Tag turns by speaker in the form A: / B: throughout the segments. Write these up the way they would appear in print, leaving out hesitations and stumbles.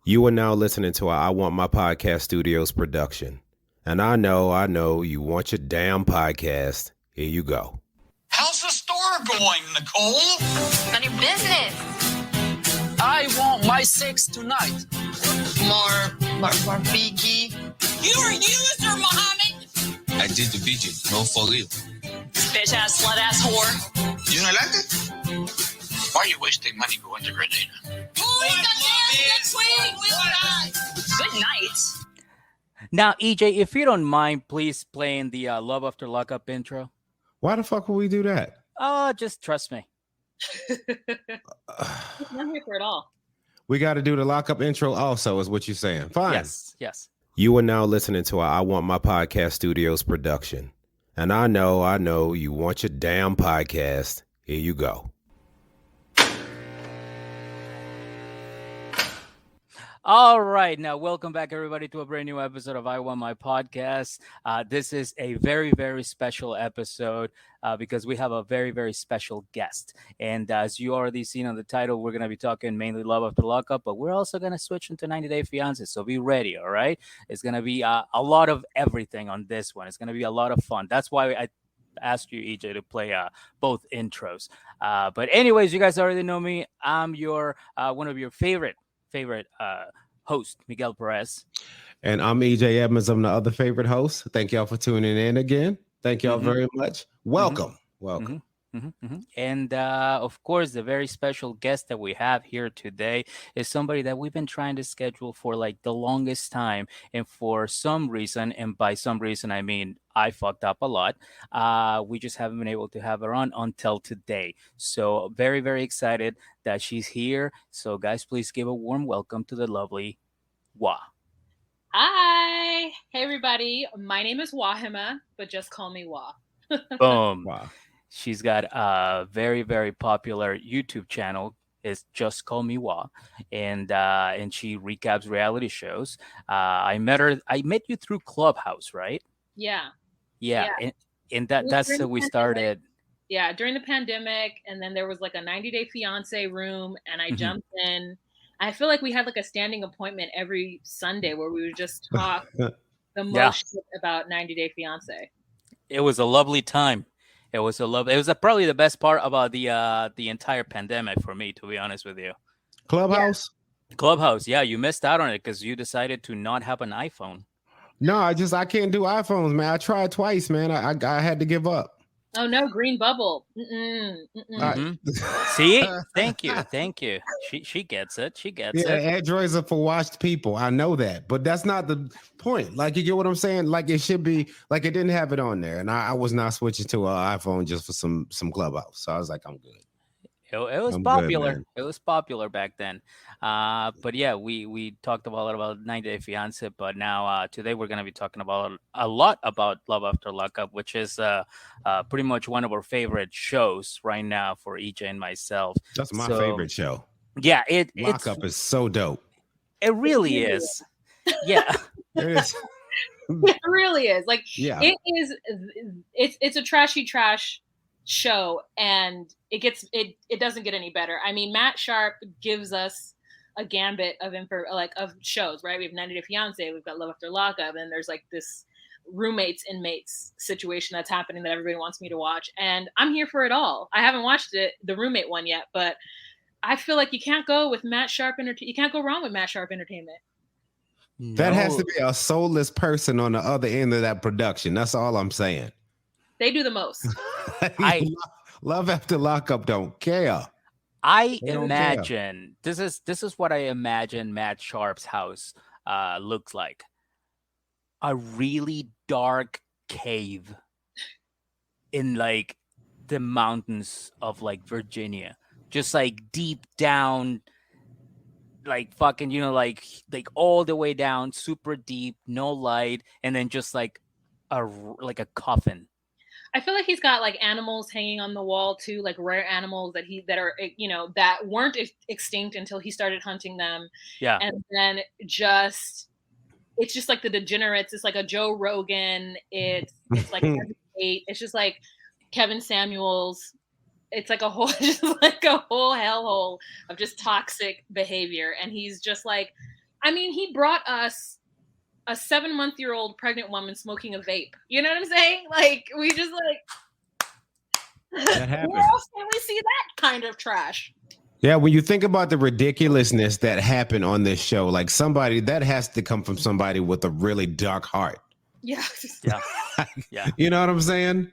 A: You are now listening to a I Want My Podcast Studios production. And I know, you want your damn podcast. Here you go.
B: How's the store going, Nicole?
C: None of your business.
D: I want my sex tonight.
C: More biggie.
B: You're a user, Mohammed.
E: I did the BJ, no for real.
C: Bitch ass, slut ass whore.
E: You don't like it?
B: Why are you wasting money going to Grenada?
C: Good night.
F: Now, EJ, if you don't mind, please playing the Love After Lockup intro.
A: Why the fuck would we do that?
F: Just trust me.
G: I'm here for it all.
A: We got to do the lockup intro also, is what you're saying. Fine.
F: Yes.
A: You are now listening to a I Want My Podcast Studios production. And I know, you want your damn podcast. Here you go.
F: All right. Now, welcome back, everybody, to a brand new episode of I Want My Podcast. This is a very, very special episode because we have a very, very special guest. And as you already seen on the title, we're going to be talking mainly Love After Lockup, but we're also going to switch into 90 Day Fiancé. So be ready. All right. It's going to be a lot of everything on this one. It's going to be a lot of fun. That's why I asked you, EJ, to play both intros. But anyways, you guys already know me. I'm your one of your favorite host, Miguel Perez.
A: And I'm EJ Edmonds. I'm the other favorite host. Thank y'all for tuning in again. Thank y'all very much. Welcome.
F: And of course, the very special guest that we have here today is somebody that we've been trying to schedule for like the longest time. And for some reason, and by some reason, I mean, I fucked up a lot. We just haven't been able to have her on until today. So very, very excited that she's here. So guys, please give a warm welcome to the lovely Wah.
G: Hi. Hey, everybody. My name is Wahima, but just call me Wah.
F: Boom.
A: Wow.
F: She's got a very, very popular YouTube channel. It's Just Call Me Wah, and she recaps reality shows. I met you through Clubhouse, right?
G: Yeah.
F: And that's how we started.
G: Yeah, during the pandemic, and then there was like a 90 Day Fiancé room, and I jumped in. I feel like we had like a standing appointment every Sunday where we would just talk the most shit about 90 Day Fiancé. It was a lovely time. It was probably the best part about the entire pandemic for me, to be honest with you.
A: Clubhouse?
F: Yeah. Clubhouse, yeah, you missed out on it because you decided to not have an iPhone.
A: No, I can't do iPhones, man. I tried twice, man. I had to give up.
G: Oh no, green bubble.
F: See? Thank you. She gets it.
A: Yeah, Androids are for washed people. I know that, but that's not the point. Like, you get what I'm saying? Like, it should be like it didn't have it on there, and I was not switching to an iPhone just for some Clubhouse. So I was like, I'm good.
F: It was popular. It was popular back then. But yeah, we talked a lot about 90 Day Fiancé, but now today we're going to be talking about a lot about Love After Lockup, which is pretty much one of our favorite shows right now for EJ and myself.
A: That's my favorite show.
F: Yeah,
A: Lockup is so dope.
F: It really is. Yeah.
A: It is.
G: It really is. Like,
A: yeah.
G: It is. It's a trashy trash show, and it doesn't get any better. I mean, Matt Sharp gives us a gambit of of shows, right? We have 90 Day Fiancé, we've got Love After Lockup, and there's like this inmates situation that's happening that everybody wants me to watch, and I'm here for it all. I haven't watched the roommate one yet, but I feel like you can't go with Matt Sharp you can't go wrong with Matt Sharp Entertainment.
A: No. That has to be a soulless person on the other end of that production. That's all I'm saying.
G: They do the most.
A: Love After Lockup don't care.
F: I imagine this is what I imagine Matt Sharp's house looks like. A really dark cave in like the mountains of like Virginia. Just like deep down, like fucking, like all the way down, super deep, no light, and then just like a coffin.
G: I feel like he's got like animals hanging on the wall too, like rare animals that weren't extinct until he started hunting them.
F: Yeah.
G: And then it's just like the degenerates. It's like a Joe Rogan. It's like it's just like Kevin Samuels. It's like a whole hellhole of just toxic behavior. And he's just like, I mean, he brought us a 7-month-old pregnant woman smoking a vape. You know what I'm saying? Like, we just like,
A: That happened.
G: where else can we see that kind of trash?
A: Yeah, when you think about the ridiculousness that happened on this show, like somebody that has to come from somebody with a really dark heart.
G: Yeah.
F: Yeah.
A: You know what I'm saying?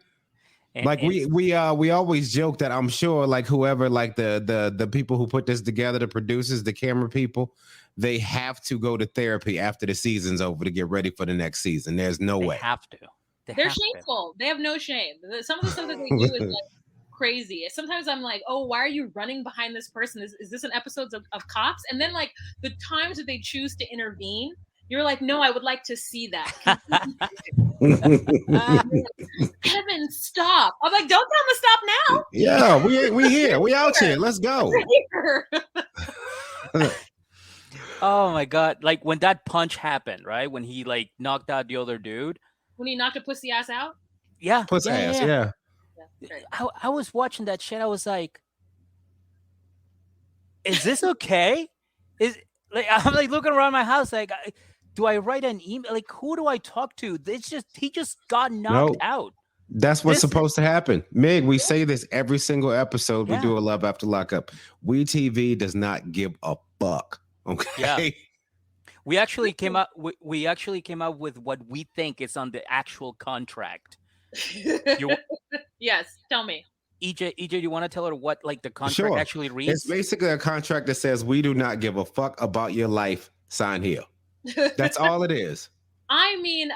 A: Like we always joke that I'm sure like whoever like the people who put this together, the producers, the camera people, they have to go to therapy after the season's over to get ready for the next season. There's no way.
F: Have to.
G: They're shameful. They have no shame. Some of the stuff that they do is like crazy. Sometimes I'm like, oh, why are you running behind this person? Is this an episode of Cops? And then like the times that they choose to intervene, you're like, no, I would like to see that. Kevin, stop. I'm like, don't tell him to stop now.
A: Yeah, we here. We out here. Let's go.
F: Oh my God. Like when that punch happened, right? When he like knocked out the other dude.
G: When he knocked a pussy ass out?
F: Yeah.
A: Pussy ass, yeah.
F: I was watching that shit. I was like, is this okay? Is like I'm like looking around my house like do I write an email? Like who do I talk to? He just got knocked out.
A: That's what's supposed to happen. Mig, we say this every single episode. We do a Love After Lockup. We TV does not give a fuck. Okay.
F: Yeah. We actually came out with what we think is on the actual contract.
G: Yes, tell me.
F: EJ, you want to tell her what like the contract actually reads?
A: It's basically a contract that says we do not give a fuck about your life. Sign here. That's all it is.
G: I mean,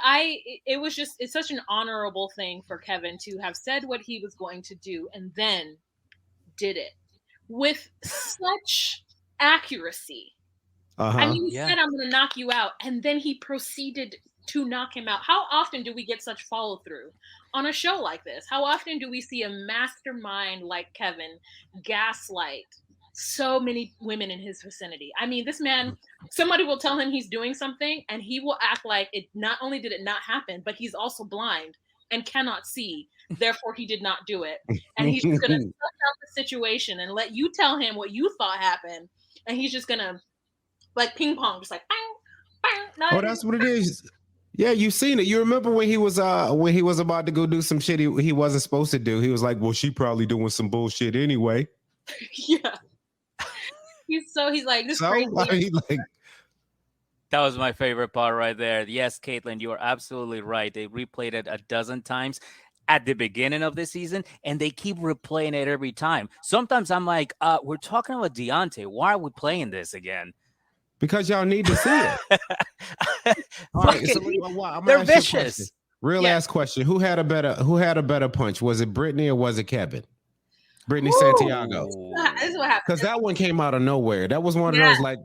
G: it's such an honorable thing for Kevin to have said what he was going to do and then did it with such accuracy. I mean, he said, I'm going to knock you out. And then he proceeded to knock him out. How often do we get such follow through on a show like this? How often do we see a mastermind like Kevin gaslight so many women in his vicinity? I mean, this man, somebody will tell him he's doing something and he will act like it not only did it not happen, but he's also blind and cannot see. Therefore, he did not do it. And he's just going to suck out the situation and let you tell him what you thought happened. And he's just going to like ping pong, just like bang, bang.
A: Oh, that's what it is. Yeah, you've seen it. You remember when he was about to go do some shit he wasn't supposed to do. He was like, well, she probably doing some bullshit anyway.
G: Yeah. He's like, this crazy.
A: Like,
F: that was my favorite part right there. Yes, Caitlin, you are absolutely right. They replayed it a dozen times at the beginning of the season, and they keep replaying it every time. Sometimes I'm like, we're talking about Deontay. Why are we playing this again?
A: Because y'all need to see it. All right, so
F: they're vicious.
A: Real ass question: Who had a better punch? Was it Brittany or was it Kevin? Brittany Santiago.
G: This is what happened.
A: Because that one came out of nowhere. That was one of those like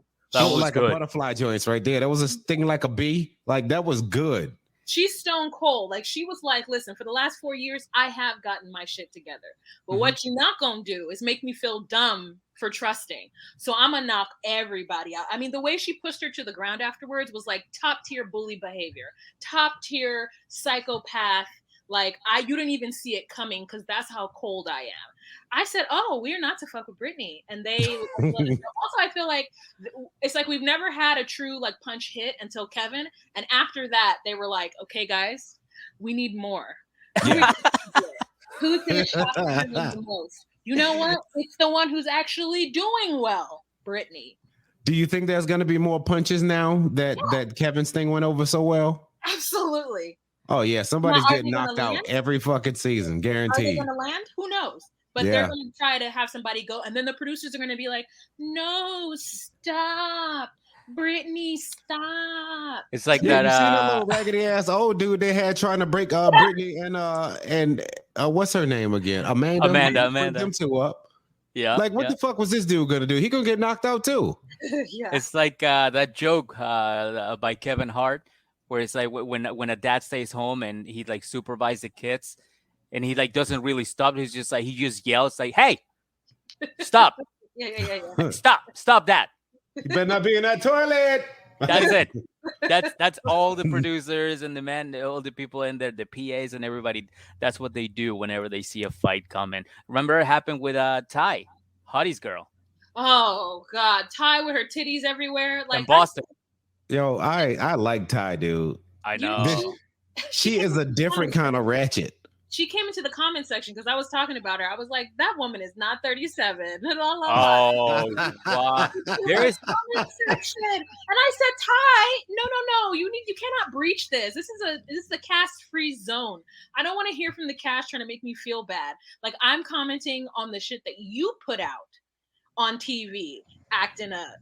A: a butterfly joints right there. That was a sting like a bee. Like that was good.
G: She's stone cold. Like she was like, listen, for the last 4 years, I have gotten my shit together. But what you're not gonna do is make me feel dumb for trusting. So I'm gonna knock everybody out. I mean, the way she pushed her to the ground afterwards was like top tier bully behavior, top tier psychopath. Like you didn't even see it coming because that's how cold I am. I said, oh, we're not to fuck with Brittany. And they also, I feel like it's like we've never had a true like punch hit until Kevin. And after that, they were like, okay, guys, we need more.
A: Yeah.
G: Who's going to shock the most? You know what? It's the one who's actually doing well, Brittany.
A: Do you think there's going to be more punches now that Kevin's thing went over so well?
G: Absolutely.
A: Oh, yeah. Somebody's getting knocked out every fucking season. Guaranteed. Are they
G: going to land? Who knows? But they're going to try to have somebody go. And then the producers are going to be like, no, stop. Brittany, stop.
F: It's like
A: that. You seen that little raggedy ass old dude they had trying to break Brittany and what's her name again? Amanda. Them two up.
F: Yeah.
A: Like, what the fuck was this dude going to do? He going to get knocked out too.
G: Yeah.
F: It's like that joke by Kevin Hart where it's like when a dad stays home and he like supervises the kids. And he like doesn't really stop. He's just like he just yells like, "Hey, stop!
G: Yeah.
F: Stop that!
A: You better not be in that toilet."
F: That's it. That's all the producers and all the people in there, the PAs and everybody. That's what they do whenever they see a fight coming. Remember, it happened with Ty, Hottie's girl.
G: Oh God, Ty with her titties everywhere, like
F: in Boston.
A: Yo, I like Ty, dude.
F: I
G: You
F: know.
A: This, she is a different kind of ratchet.
G: She came into the comment section because I was talking about her. I was like, that woman is not 37.
F: Oh, wow. There is
G: Comment section. And I said, Ty, no. You cannot breach this. This is a cast-free zone. I don't want to hear from the cast trying to make me feel bad. Like, I'm commenting on the shit that you put out on TV, acting up.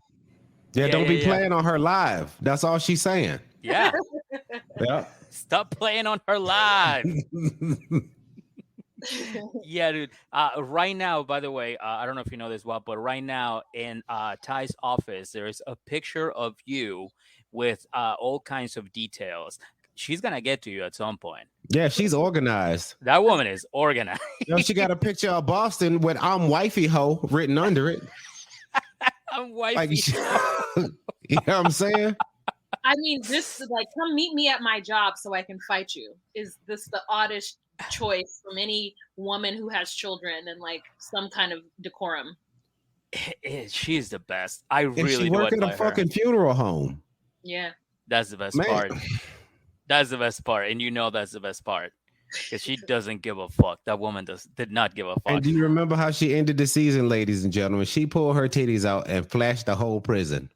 A: Yeah, don't be playing on her live. That's all she's saying.
F: Yeah.
A: Yeah.
F: Stop playing on her live. Yeah, dude. Right now, by the way, I don't know if you know this, well, but right now in Ty's office, there is a picture of you with all kinds of details. She's gonna get to you at some point.
A: Yeah, she's organized.
F: That woman is organized.
A: Yo, she got a picture of Boston with "I'm wifey ho" written under it.
F: I'm wifey.
A: Like, you know what I'm saying?
G: I mean, this like, come meet me at my job so I can fight you. Is this the oddest choice from any woman who has children and like some kind of decorum?
F: She's the best. I
A: And
F: really
A: she
F: do
A: work at a
F: admire her.
A: fucking funeral home.
G: Yeah.
F: That's the best
A: Man.
F: part. That's the best part, and you know that's the best part because she doesn't give a fuck. That woman did not give a fuck.
A: And do you remember how she ended the season, ladies and gentlemen? She pulled her titties out and flashed the whole prison.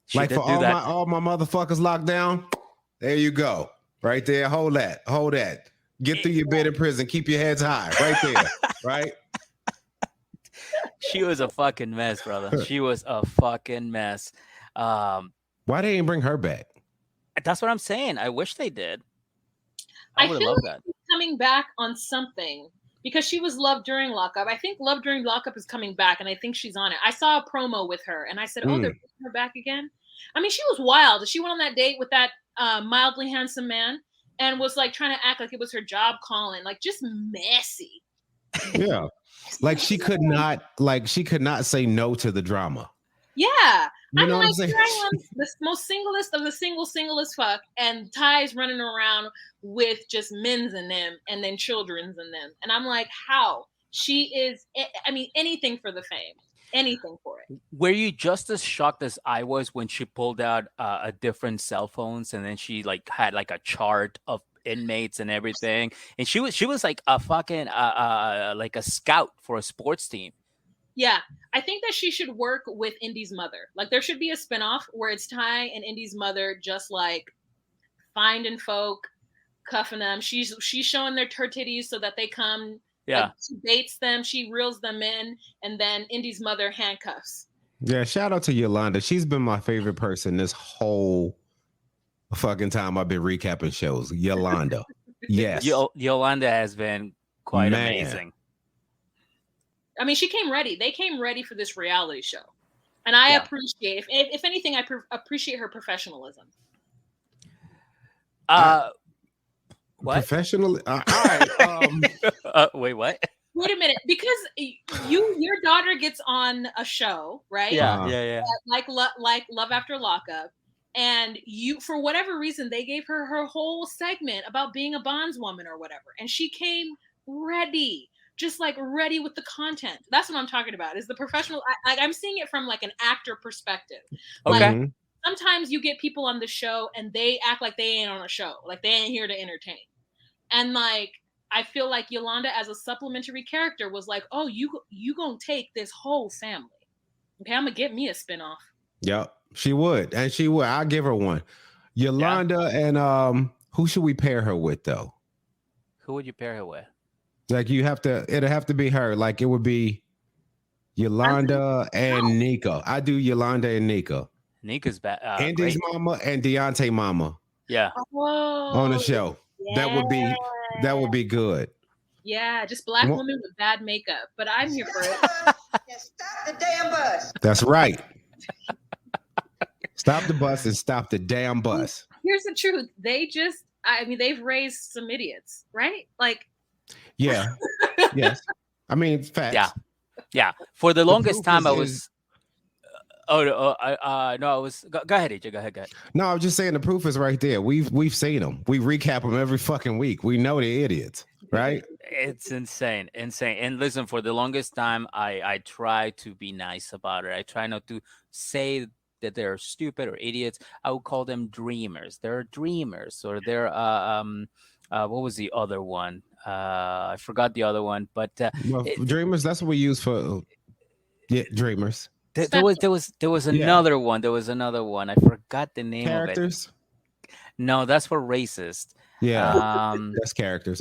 F: She
A: like
F: did
A: for
F: do that.
A: all my motherfuckers locked down. There you go, right there. Hold that. Get through your bed in prison. Keep your heads high, right there, right.
F: She was a fucking mess, brother. She was a fucking mess.
A: Why they didn't bring her back?
F: That's what I'm saying. I wish they did.
G: I
F: I would have
G: feel
F: loved
G: like
F: that.
G: she's coming back on something because she was Love During Lockup. I think Love During Lockup is coming back, and I think she's on it. I saw a promo with her, and I said, "Oh, they're bringing her back again." I mean, she was wild. She went on that date with that mildly handsome man and was like trying to act like it was her job calling, like just messy.
A: Yeah, like she could not say no to the drama.
G: Yeah.
A: You
G: I'm
A: know what
G: like,
A: I'm saying?
G: here I am, the most singlest of the single as fuck, and Ty's running around with just men's in them and then children's in them. And I'm like, how? She is, I mean, anything for the fame. Anything for it.
F: Were you just as shocked as I was when she pulled out a different cell phones and then she like had like a chart of inmates and everything, and she was like a fucking like a scout for a sports team.
G: Yeah, I think that she should work with Indy's mother. Like there should be a spinoff where it's Ty and Indy's mother just like finding folk, cuffing them. She's showing her titties so that they come.
F: Yeah,
G: like, she baits them, she reels them in, and then Indy's mother handcuffs.
A: Yeah, shout out to Yolanda. She's been my favorite person this whole fucking time I've been recapping shows. Yolanda. Yes.
F: Yolanda has been quite amazing.
G: I mean, she came ready. They came ready for this reality show. And I appreciate, if anything, I appreciate her professionalism.
F: What?
A: Professional? All right.
F: Wait, what?
G: Wait a minute, because your daughter gets on a show, right?
F: Yeah.
G: Like Love After Lockup, and you, for whatever reason, they gave her whole segment about being a bondswoman or whatever, and she came ready, just like ready with the content. That's what I'm talking about. Is the professional? I'm seeing it from like an actor perspective.
F: Okay.
G: Like, sometimes you get people on the show and they act like they ain't on a show, like they ain't here to entertain, and like. I feel like Yolanda as a supplementary character was like, oh, you gonna take this whole family. Okay, I'm gonna get me a spinoff.
A: Yep, she would. And she would. I'll give her one. Yolanda and who should we pair her with though?
F: Who would you pair her with?
A: Like it'll have to be her. Like it would be Yolanda and Nika. I do Yolanda and Nika.
F: Nika's bad.
A: Andy's mama and Deontay mama.
F: Yeah.
A: On the show.
G: Yeah.
A: That would be good.
G: Yeah, just black woman with bad makeup. But I'm here for it.
H: Stop the damn bus.
A: That's right. Stop the bus and stop the damn bus.
G: Here's the truth. They've raised some idiots, right? Like,
A: yeah. Yes. I mean, it's facts.
F: Yeah. For the longest time, I was. No, I was. Go ahead, AJ. Go ahead.
A: No, I was just saying the proof is right there. We've seen them. We recap them every fucking week. We know they're idiots, right?
F: It's insane. And listen, for the longest time, I try to be nice about it. I try not to say that they're stupid or idiots, I would call them dreamers. They're dreamers, or they're what was the other one? I forgot the other one, but
A: Well, dreamers. That's what we use for. Yeah, dreamers.
F: there was another one. There was another one. I forgot the name of it.
A: Characters.
F: No, that's for racist.
A: Yeah, that's characters.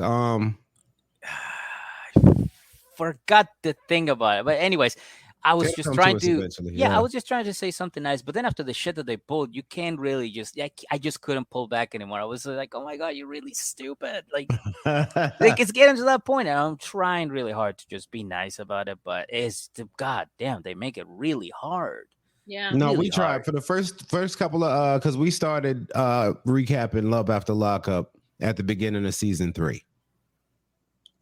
F: Forgot the thing about it. But anyways, I was just trying to
A: yeah,
F: I was just trying to say something nice. But then after the shit that they pulled, you can't really just I just couldn't pull back anymore. I was like, oh my god, you're really stupid. Like it's getting to that point, and I'm trying really hard to just be nice about it, but it's god damn, they make it really hard.
G: Yeah.
A: No,
F: really
A: we tried
F: hard.
A: for the first couple of because we started recapping Love After Lockup at the beginning of season 3.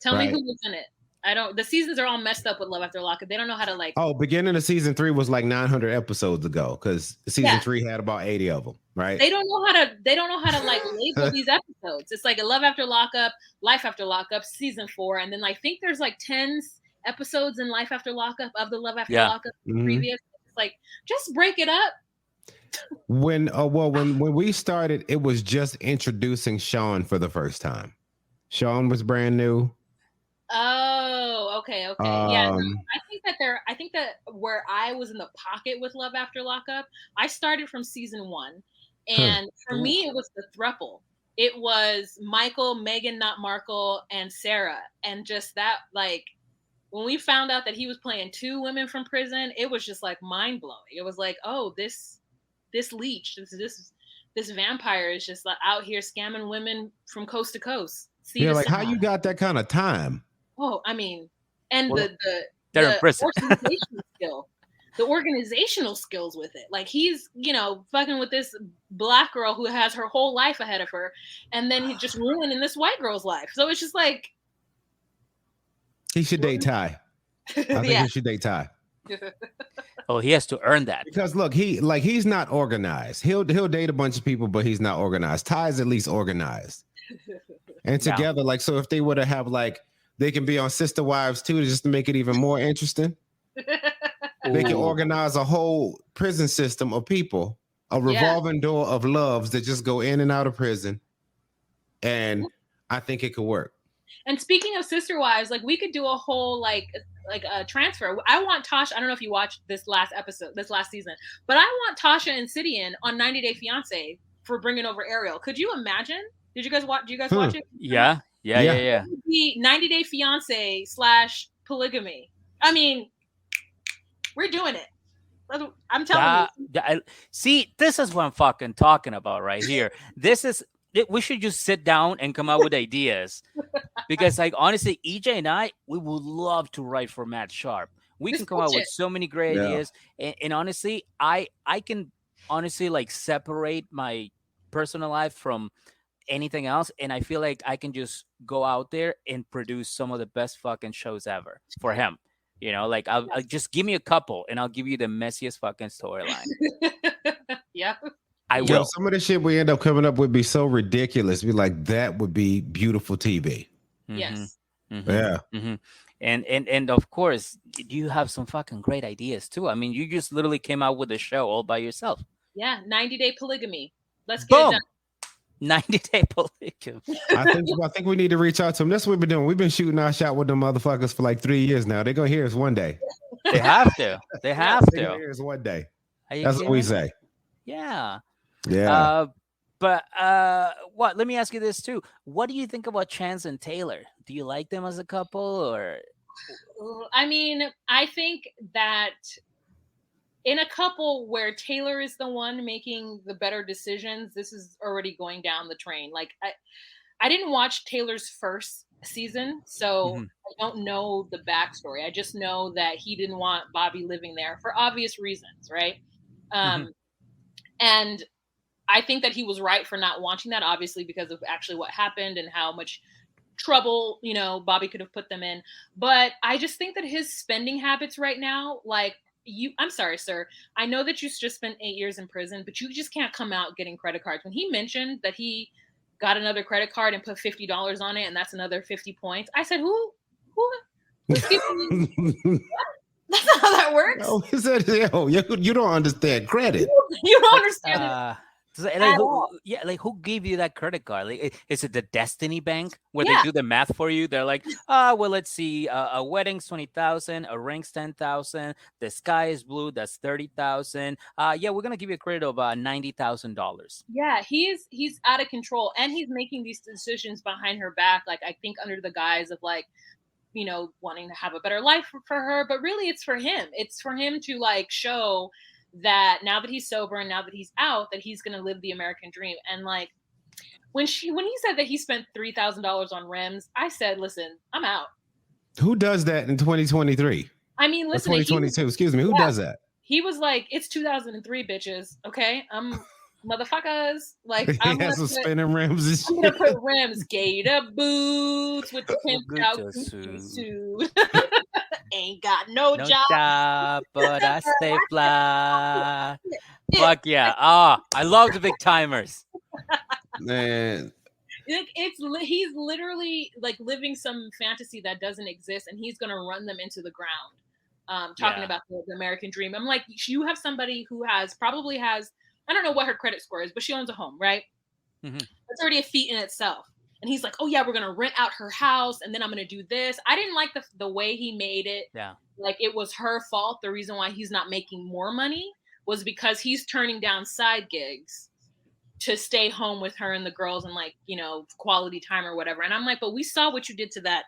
G: Tell me
A: Right.
G: who was in it. I don't. The seasons are all messed up with Love After Lockup. They don't know how to like.
A: Oh, beginning of season 3 was like 900 episodes ago because season 3 had about 80 of them, right?
G: They don't know how to. They don't know how to like label these episodes. It's like a Love After Lockup, Life After Lockup, season 4, and then I think there's like 10 episodes in Life After Lockup of the Love After Lockup previous. It's like just break it up.
A: When we started, it was just introducing Sean for the first time. Sean was brand new.
G: Oh, okay. Yeah, no, I think that where I was in the pocket with Love After Lockup, I started from season 1, and for me, it was the throuple. It was Michael, Megan, not Markle, and Sarah, and just that like when we found out that he was playing 2 women from prison, it was just like mind blowing. It was like, oh, this leech, this vampire is just like out here scamming women from coast to coast.
A: Yeah, like how you got that kind of time?
G: Oh, I mean, and
F: Well,
G: the
F: they're in prison.
G: The organizational skills with it. Like he's, fucking with this black girl who has her whole life ahead of her, and then he's just ruining this white girl's life. So it's just like
A: he should date Ty. I think he should date Ty.
F: Oh, he has to earn that.
A: Because look, he's not organized. He'll date a bunch of people, but he's not organized. Ty's at least organized. And together, like, so if they were to have like, they can be on Sister Wives too, just to make it even more interesting. They can organize a whole prison system of people, a revolving door of loves that just go in and out of prison. And I think it could work.
G: And speaking of Sister Wives, like we could do a whole like a transfer. I want Tasha. I don't know if you watched this last season, but I want Tasha and Sidian on 90 Day Fiance for bringing over Ariel. Could you imagine? Did you guys watch? Do you guys watch it?
F: Yeah.
G: It would be 90 Day Fiance / polygamy. I mean, we're doing it. I'm telling you.
F: See, this is what I'm fucking talking about right here. We should just sit down and come up with ideas, because like honestly, EJ and I, we would love to write for Matt Sharp. We can come up with so many great ideas, and honestly, I can honestly like separate my personal life from anything else, and I feel like I can just go out there and produce some of the best fucking shows ever for him. Like I'll just give me a couple, and I'll give you the messiest fucking storyline.
G: Yeah.
F: I will.
A: Some of the shit we end up coming up would be so ridiculous. Be like, that would be beautiful TV.
G: Yes.
F: Mm-hmm.
A: Yeah.
F: Mm-hmm. And of course, you have some fucking great ideas too. I mean, you just literally came out with a show all by yourself.
G: Yeah, 90 Day Polygamy. Let's get it done.
F: 90 Day Polygamy.
A: I think we need to reach out to them. That's what we've been doing. We've been shooting our shot with them motherfuckers for like 3 years now. They're gonna hear us one day.
F: They have to. They have
A: They're
F: to.
A: gonna hear us one day.
F: That's
A: what we say.
F: Yeah.
A: Yeah.
F: But what? Let me ask you this too. What do you think about Chance and Taylor? Do you like them as a couple, or?
G: I mean, I think that in a couple where Taylor is the one making the better decisions, this is already going down the train. Like I didn't watch Taylor's first season, so I don't know the backstory. I just know that he didn't want Bobby living there for obvious reasons, right? And I think that he was right for not wanting that, obviously, because of actually what happened and how much trouble, Bobby could have put them in. But I just think that his spending habits right now, like I'm sorry, sir. I know that you just spent 8 years in prison, but you just can't come out getting credit cards. When he mentioned that he got another credit card and put $50 on it, and that's another 50 points, I said, who's giving you? That's not how that works.
A: No, he said, yo, you don't understand credit.
G: You don't understand it.
F: Like who gave you that credit card? Like, is it the Destiny Bank where
G: Yeah.
F: they do the math for you? They're like, well, let's see, a wedding's 20,000, a ring's 10,000, the sky is blue, that's 30,000. Yeah, we're gonna give you a credit of $90,000.
G: Yeah, he's out of control, and he's making these decisions behind her back. Like I think under the guise of like, wanting to have a better life for her, but really it's for him. It's for him to like show that now that he's sober and now that he's out, that he's going to live the American dream. And like when he said that he spent $3,000 on rims, I said, listen, I'm out.
A: Who does that in 2023?
G: I mean, listen,
A: 2022. Excuse me. Who does that?
G: He was like, it's 2003, bitches. Okay, I'm motherfuckers. Like
A: He has some spinning rims and shit.
G: I'm gonna put rims, gator boots with the pimped out Gucci suit. Ain't got no job,
F: but I stay fly. Fuck yeah! I love the big timers.
A: Man,
G: he's literally like living some fantasy that doesn't exist, and he's gonna run them into the ground. Talking about the American dream. I'm like, you have somebody who probably has. I don't know what her credit score is, but she owns a home, right?
F: Mm-hmm.
G: That's already a feat in itself. And he's like, oh yeah, we're going to rent out her house. And then I'm going to do this. I didn't like the way he made it.
F: Yeah.
G: Like it was her fault. The reason why he's not making more money was because he's turning down side gigs to stay home with her and the girls and like, quality time or whatever. And I'm like, but we saw what you did to that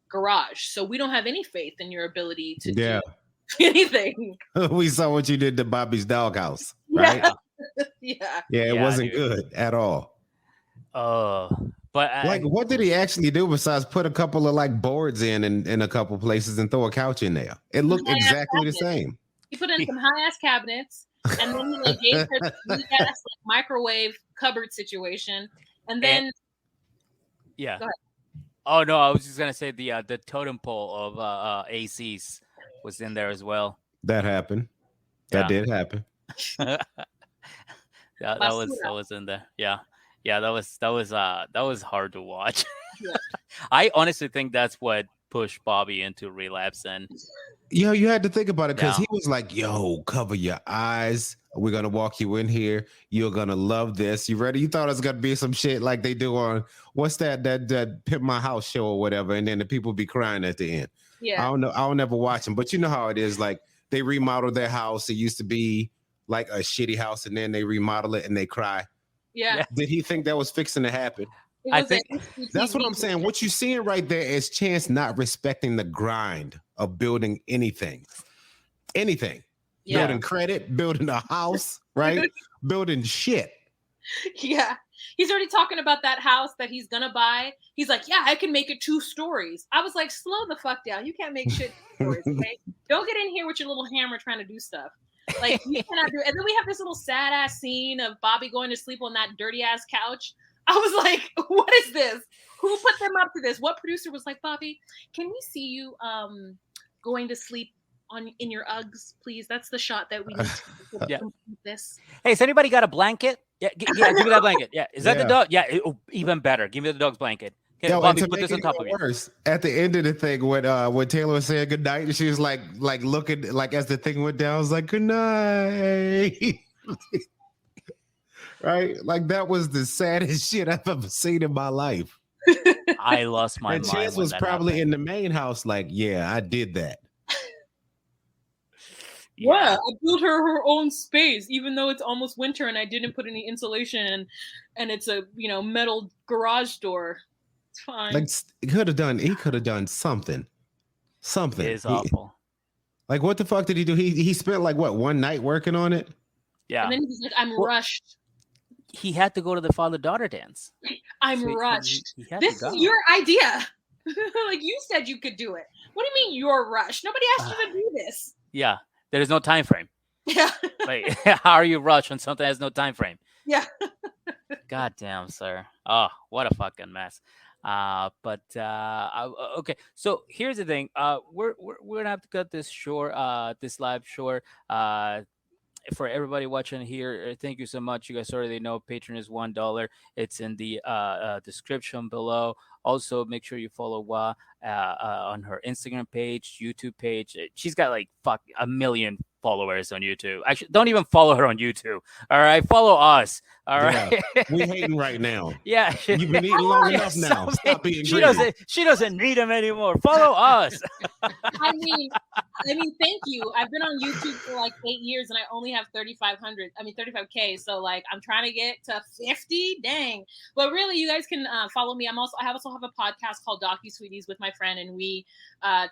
G: garage. So we don't have any faith in your ability to do anything.
A: We saw what you did to Bobby's doghouse, right?
G: Yeah.
A: It wasn't good at all.
F: But
A: like, what did he actually do besides put a couple of like boards in a couple places and throw a couch in there? It looked exactly the same.
G: He put in some high ass cabinets, and then he like gave her like microwave cupboard situation, and then
F: yeah. Go ahead. Oh no, I was just gonna say the totem pole of ACs was in there as well.
A: That happened. That did happen.
F: that was in there. Yeah, that was hard to watch.
G: Yeah.
A: I
F: honestly think that's what pushed Bobby into relapse. And
A: you had to think about it because he was like, yo, cover your eyes. We're gonna walk you in here. You're gonna love this. You ready? You thought it was gonna be some shit like they do on what's that Pimp My House show or whatever, and then the people be crying at the end.
G: Yeah.
A: I don't know. I'll never watch them, but you know how it is. Like they remodeled their house. It used to be like a shitty house, and then they remodel it and they cry.
G: Yeah.
A: Did he think that was fixing to happen?
F: I think
A: that's what I'm saying. What you're seeing right there is Chance not respecting the grind of building anything. Building credit, building a house, right? Building shit.
G: Yeah. He's already talking about that house that he's gonna buy. He's like, yeah, I can make it 2 stories. I was like, slow the fuck down. You can't make shit 2 stories, okay? Don't get in here with your little hammer trying to do stuff. Like you cannot do it. And then we have this little sad ass scene of Bobby going to sleep on that dirty ass couch. I was like, what is this? Who put them up to this? What producer was like, Bobby, can we see you going to sleep in your Uggs, please? That's the shot that we need to complete this.
F: Hey, has anybody got a blanket? Yeah, give me that blanket. Yeah, is that the dog? Yeah, even better. Give me the dog's blanket. Okay, Bobby, put this on top of you.
A: Worse, at the end of the thing, when Taylor was saying good night, and she was like looking like as the thing went down, I was like, good night. Right? Like that was the saddest shit I've ever seen in my life.
F: I lost my
A: mind.
F: And
A: Chance was probably in the main house, like, yeah, I did that.
G: Yeah, I built her own space, even though it's almost winter and I didn't put any insulation in, and it's a metal garage door. It's fine.
A: Like he could have done something. Something.
F: It is awful.
A: Like what the fuck did he do? He spent like what, one night working on it?
F: Yeah.
G: And then he's like, I'm rushed.
F: He had to go to the father-daughter dance.
G: I'm rushed. This is your idea. Like you said you could do it. What do you mean you're rushed? Nobody asked you to do this.
F: Yeah. There is no time frame.
G: Yeah.
F: Like, how are you rushed when something has no time frame?
G: Yeah.
F: God damn, sir. Oh, what a fucking mess. Okay. So here's the thing. We're gonna have to cut this short. This live short. for everybody watching here, thank you so much. You guys already know Patreon is $1. It's in the description below. Also, make sure you follow Wa on her Instagram page, YouTube page. She's got like a million followers on YouTube. Actually, don't even follow her on YouTube. All right, follow us. All right,
A: we hating right now.
F: Yeah,
A: You've been eating long enough now. Stop being greedy.
F: She doesn't need them anymore. Follow us.
G: I mean, thank you. I've been on YouTube for like 8 years, and I only have 35K. So like, I'm trying to get to 50. Dang! But really, you guys can follow me. I also have a podcast called Docu Sweeties with my friend, and we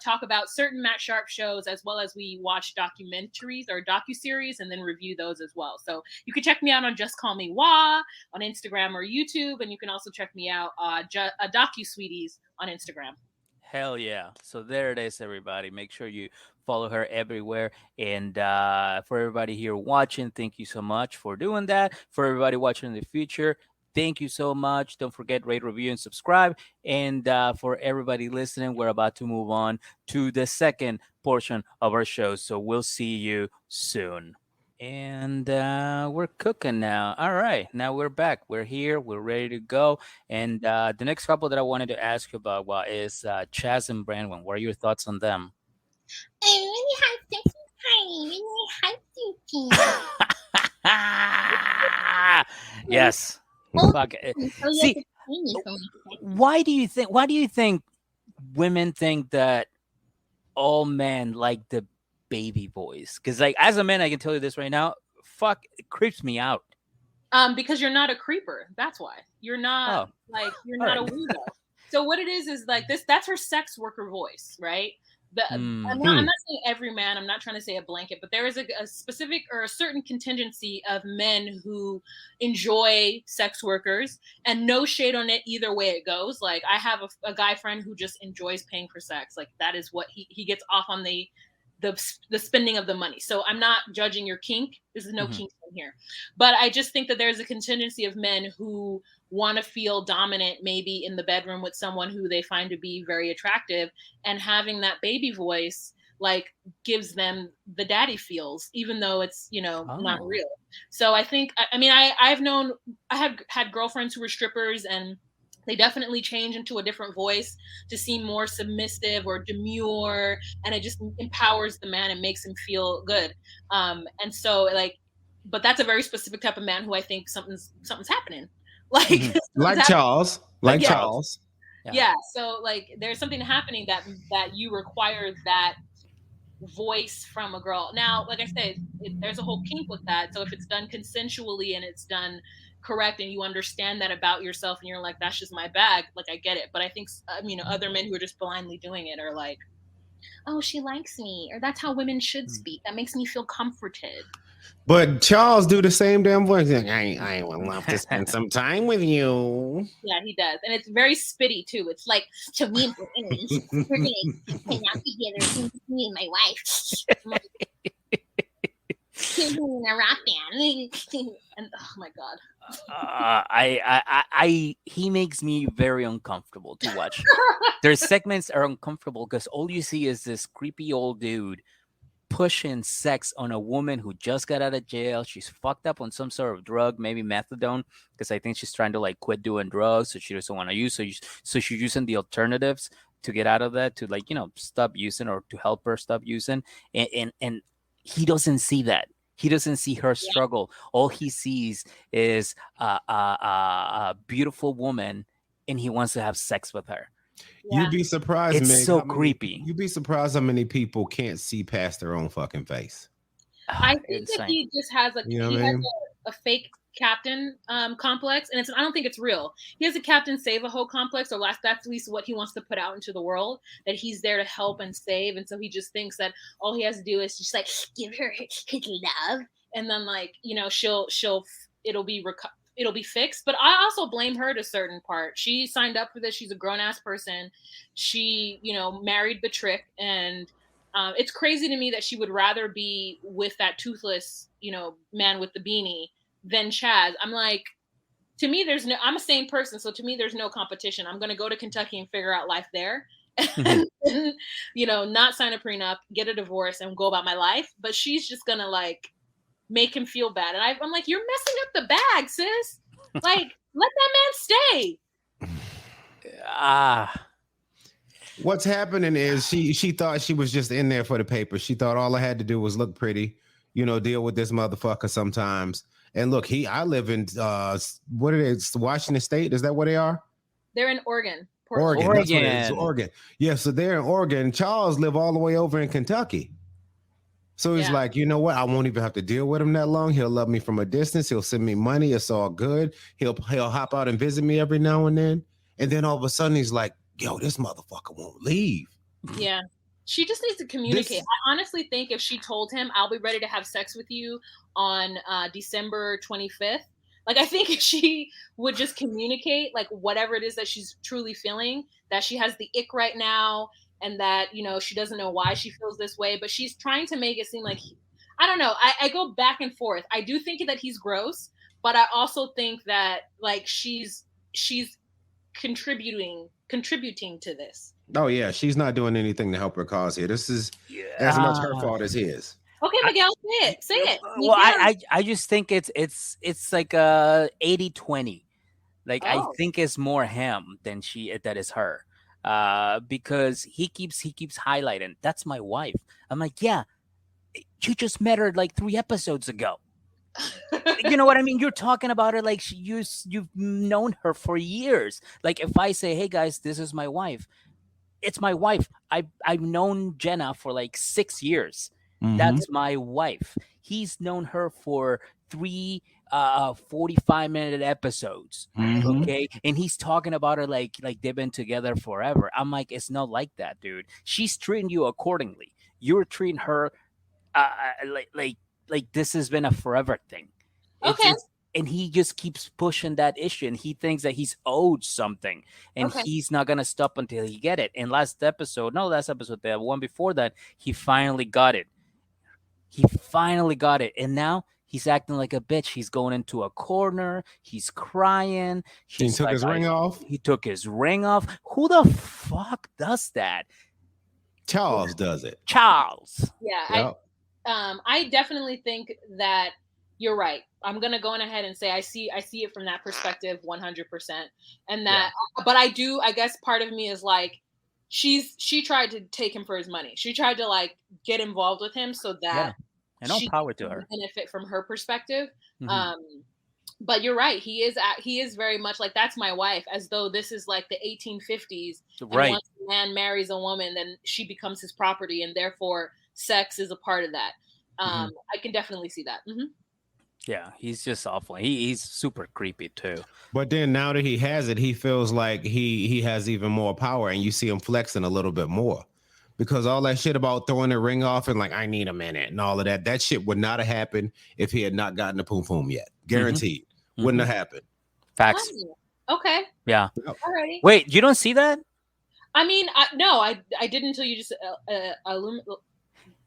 G: talk about certain Matt Sharp shows, as well as we watch documentaries or docu-series and then review those as well. So you can check me out on Just Call Me Wah on Instagram or YouTube, and you can also check me out Docu Sweeties on Instagram.
F: Hell yeah. So there it is, everybody. Make sure you follow her everywhere. And for everybody here watching, thank you so much for doing that. For everybody watching in the future, thank you so much. Don't forget, rate, review, and subscribe. And for everybody listening, we're about to move on to the second portion of our show. So we'll see you soon. And we're cooking now. All right. Now we're back. We're here. We're ready to go. And the next couple that I wanted to ask you about is Chaz and Brandon. What are your thoughts on them?
I: I really have
F: Yes. Fuck. See, why do you think women think that all men like the baby voice? Because like, as a man, I can tell you this right now, fuck, it creeps me out.
G: Because you're not a creeper. That's why. You're not you're not a weirdo. So what it is like this, that's her sex worker voice, right? I'm not saying every man, I'm not trying to say a blanket, but there is a specific or a certain contingency of men who enjoy sex workers, and no shade on it either way it goes. Like, I have a guy friend who just enjoys paying for sex. Like, that is what he gets off on the spending of the money. So I'm not judging your kink. This is no kink in here. But I just think that there's a contingency of men who want to feel dominant, maybe in the bedroom with someone who they find to be very attractive, and having that baby voice like gives them the daddy feels, even though it's, not real. So I think, I have had girlfriends who were strippers, and they definitely change into a different voice to seem more submissive or demure, and it just empowers the man and makes him feel good. And so but that's a very specific type of man who I think something's happening. Like
A: Charles.
G: Yeah. So like, there's something happening that you require that voice from a girl. Now, like I said, there's a whole kink with that. So if it's done consensually and it's done correct, and you understand that about yourself, and you're like, that's just my bag, like, I get it. But I think other men who are just blindly doing it are like, oh, she likes me, or that's how women should speak, that makes me feel comforted.
A: But Charles do the same damn voice. Like, I would love to spend some time with you.
G: Yeah, he does. And it's very spitty too. It's like, so me and Brittany, we're gonna hang out together, me and my wife. In a rock band. And oh my god.
F: He makes me very uncomfortable to watch. Their segments are uncomfortable because all you see is this creepy old dude pushing sex on a woman who just got out of jail. She's fucked up on some sort of drug, maybe methadone, because I think she's trying to like quit doing drugs, so she doesn't want to use. So she's using the alternatives to get out of that, to like, stop using, or to help her stop using. And he doesn't see that. He doesn't see her struggle. All he sees is a beautiful woman, and he wants to have sex with her.
A: Yeah. You'd be surprised,
F: it's
A: Meg,
F: so creepy.
A: You'd be surprised how many people can't see past their own fucking face.
G: I think that he just has a fake captain complex, and I don't think it's real. He has a Captain Save-A-Ho complex, or that's at least what he wants to put out into the world, that he's there to help and save. And so he just thinks that all he has to do is just like give her his love, and then like, it'll be fixed. But I also blame her to a certain part. She signed up for this. She's a grown-ass person. She, married the trick. And it's crazy to me that she would rather be with that toothless, man with the beanie than Chaz. I'm like, to me, I'm a sane person. So to me, there's no competition. I'm going to go to Kentucky and figure out life there. And, not sign a prenup, get a divorce, and go about my life. But she's just going to like make him feel bad. And I'm like, you're messing up the bag, sis. Like, let that man stay.
A: What's happening is she thought she was just in there for the paper. She thought all I had to do was look pretty, deal with this motherfucker sometimes. And look, I live in what it is, Washington State. Is that where they are?
G: They're in Oregon.
A: Oregon. That's what it is, Oregon. Yeah, so they're in Oregon. Charles live all the way over in Kentucky. So he's like, you know what? I won't even have to deal with him that long. He'll love me from a distance. He'll send me money. It's all good. He'll hop out and visit me every now and then. And then all of a sudden he's like, yo, this motherfucker won't leave.
G: Yeah. She just needs to communicate. I honestly think if she told him, I'll be ready to have sex with you on December 25th. Like, I think if she would just communicate, like, whatever it is that she's truly feeling, that she has the ick right now, and that, she doesn't know why she feels this way, but she's trying to make it seem like, I don't know. I go back and forth. I do think that he's gross, but I also think that, like, she's contributing to this.
A: Oh yeah, she's not doing anything to help her cause here. This is as much her fault as his.
G: Okay, Miguel, say it.
F: Well, I just think it's like 80-20. Like, I think it's more him than that is her. Because he keeps highlighting, that's my wife. I'm like, yeah, you just met her like 3 episodes ago. You know what I mean? You're talking about her like you've known her for years. Like, if I say, hey guys, this is my wife, it's my wife. I've known Jenna for like 6 years. Mm-hmm. That's my wife. He's known her for 3 45-minute episodes. Mm-hmm. Okay, and he's talking about her like they've been together forever. I'm like, it's not like that, dude. She's treating you accordingly. You're treating her like this has been a forever thing.
G: Okay.
F: And he just keeps pushing that issue, and he thinks that he's owed something, and he's not gonna stop until he get it. And last episode, the one before that, he finally got it. And now he's acting like a bitch. He's going into a corner. He's crying.
A: He took his ring off.
F: He took his ring off. Who the fuck does that?
A: Charles does it.
F: Charles.
G: Yeah. Yep. I definitely think that you're right. I'm gonna go ahead and say I see it from that perspective 100%. And that, but I guess part of me is like, she tried to take him for his money. She tried to like get involved with him so that
F: and all power to her,
G: benefit from her perspective. Mm-hmm. But you're right. He is very much like, that's my wife, as though this is like the 1850s.
F: Right.
G: And once a man marries a woman, then she becomes his property, and therefore sex is a part of that. I can definitely see that. Mm-hmm.
F: Yeah, he's just awful. He's super creepy too.
A: But then now that he has it, he feels like he has even more power, and you see him flexing a little bit more. Because all that shit about throwing the ring off and like, I need a minute and all of that shit would not have happened if he had not gotten the poom poom yet. Guaranteed. Mm-hmm. Wouldn't have happened.
F: Facts.
G: Okay.
F: Yeah.
G: Alrighty.
F: Wait, you don't see that?
G: I mean, no, I didn't until you just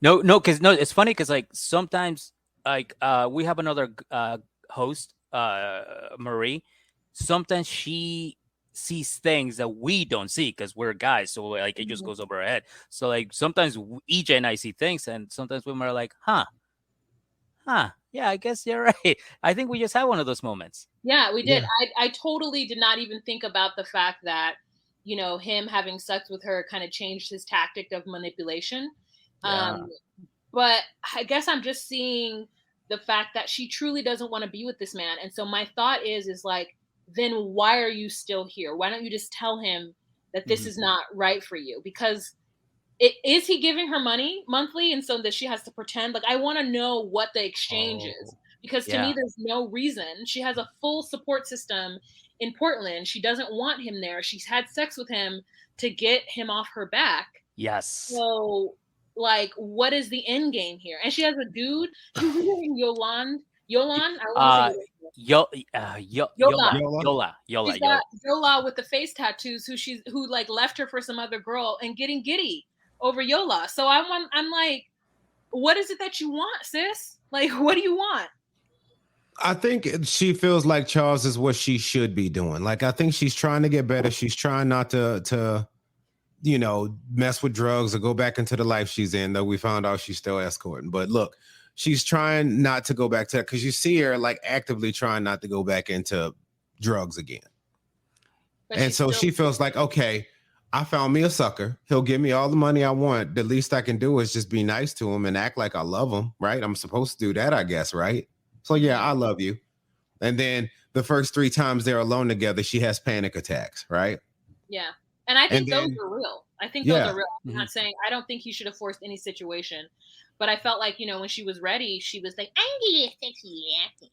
F: No, because it's funny because like sometimes like we have another host, Marie. Sometimes she sees things that we don't see because we're guys, so like it just goes over our head. So like sometimes EJ and I see things, and sometimes women are like, huh, yeah, I guess you're right. I think we just had one of those moments.
G: Yeah, we did. Yeah. I totally did not even think about the fact that, him having sex with her kind of changed his tactic of manipulation. Yeah. But I guess I'm just seeing the fact that she truly doesn't want to be with this man. And so my thought is like, then why are you still here? Why don't you just tell him that this is not right for you? Because is he giving her money monthly? And so that she has to pretend? Like, I want to know what the exchange is. Because to me, there's no reason. She has a full support system in Portland. She doesn't want him there. She's had sex with him to get him off her back.
F: Yes.
G: So, like, what is the end game here? And she has a dude who's using Yolan. Yola. She's got Yola with the face tattoos, who like left her for some other girl and getting giddy over Yola. So I'm like, what is it that you want, sis? Like, what do you want?
A: I think she feels like Charles is what she should be doing. Like, I think she's trying to get better. She's trying not to mess with drugs or go back into the life she's in, though we found out she's still escorting. But look, she's trying not to go back to that because you see her like actively trying not to go back into drugs again.
G: But
A: And so she feels like, okay, I found me a sucker. He'll give me all the money I want. The least I can do is just be nice to him and act like I love him, right? I'm supposed to do that, I guess, right? So yeah, I love you. And then the first 3 times they're alone together, she has panic attacks, right?
G: Yeah. And I think those are real. I think those are real. I'm not saying, I don't think he should have forced any situation. But I felt like, when she was ready, she was like, I'm gonna get sexy acting.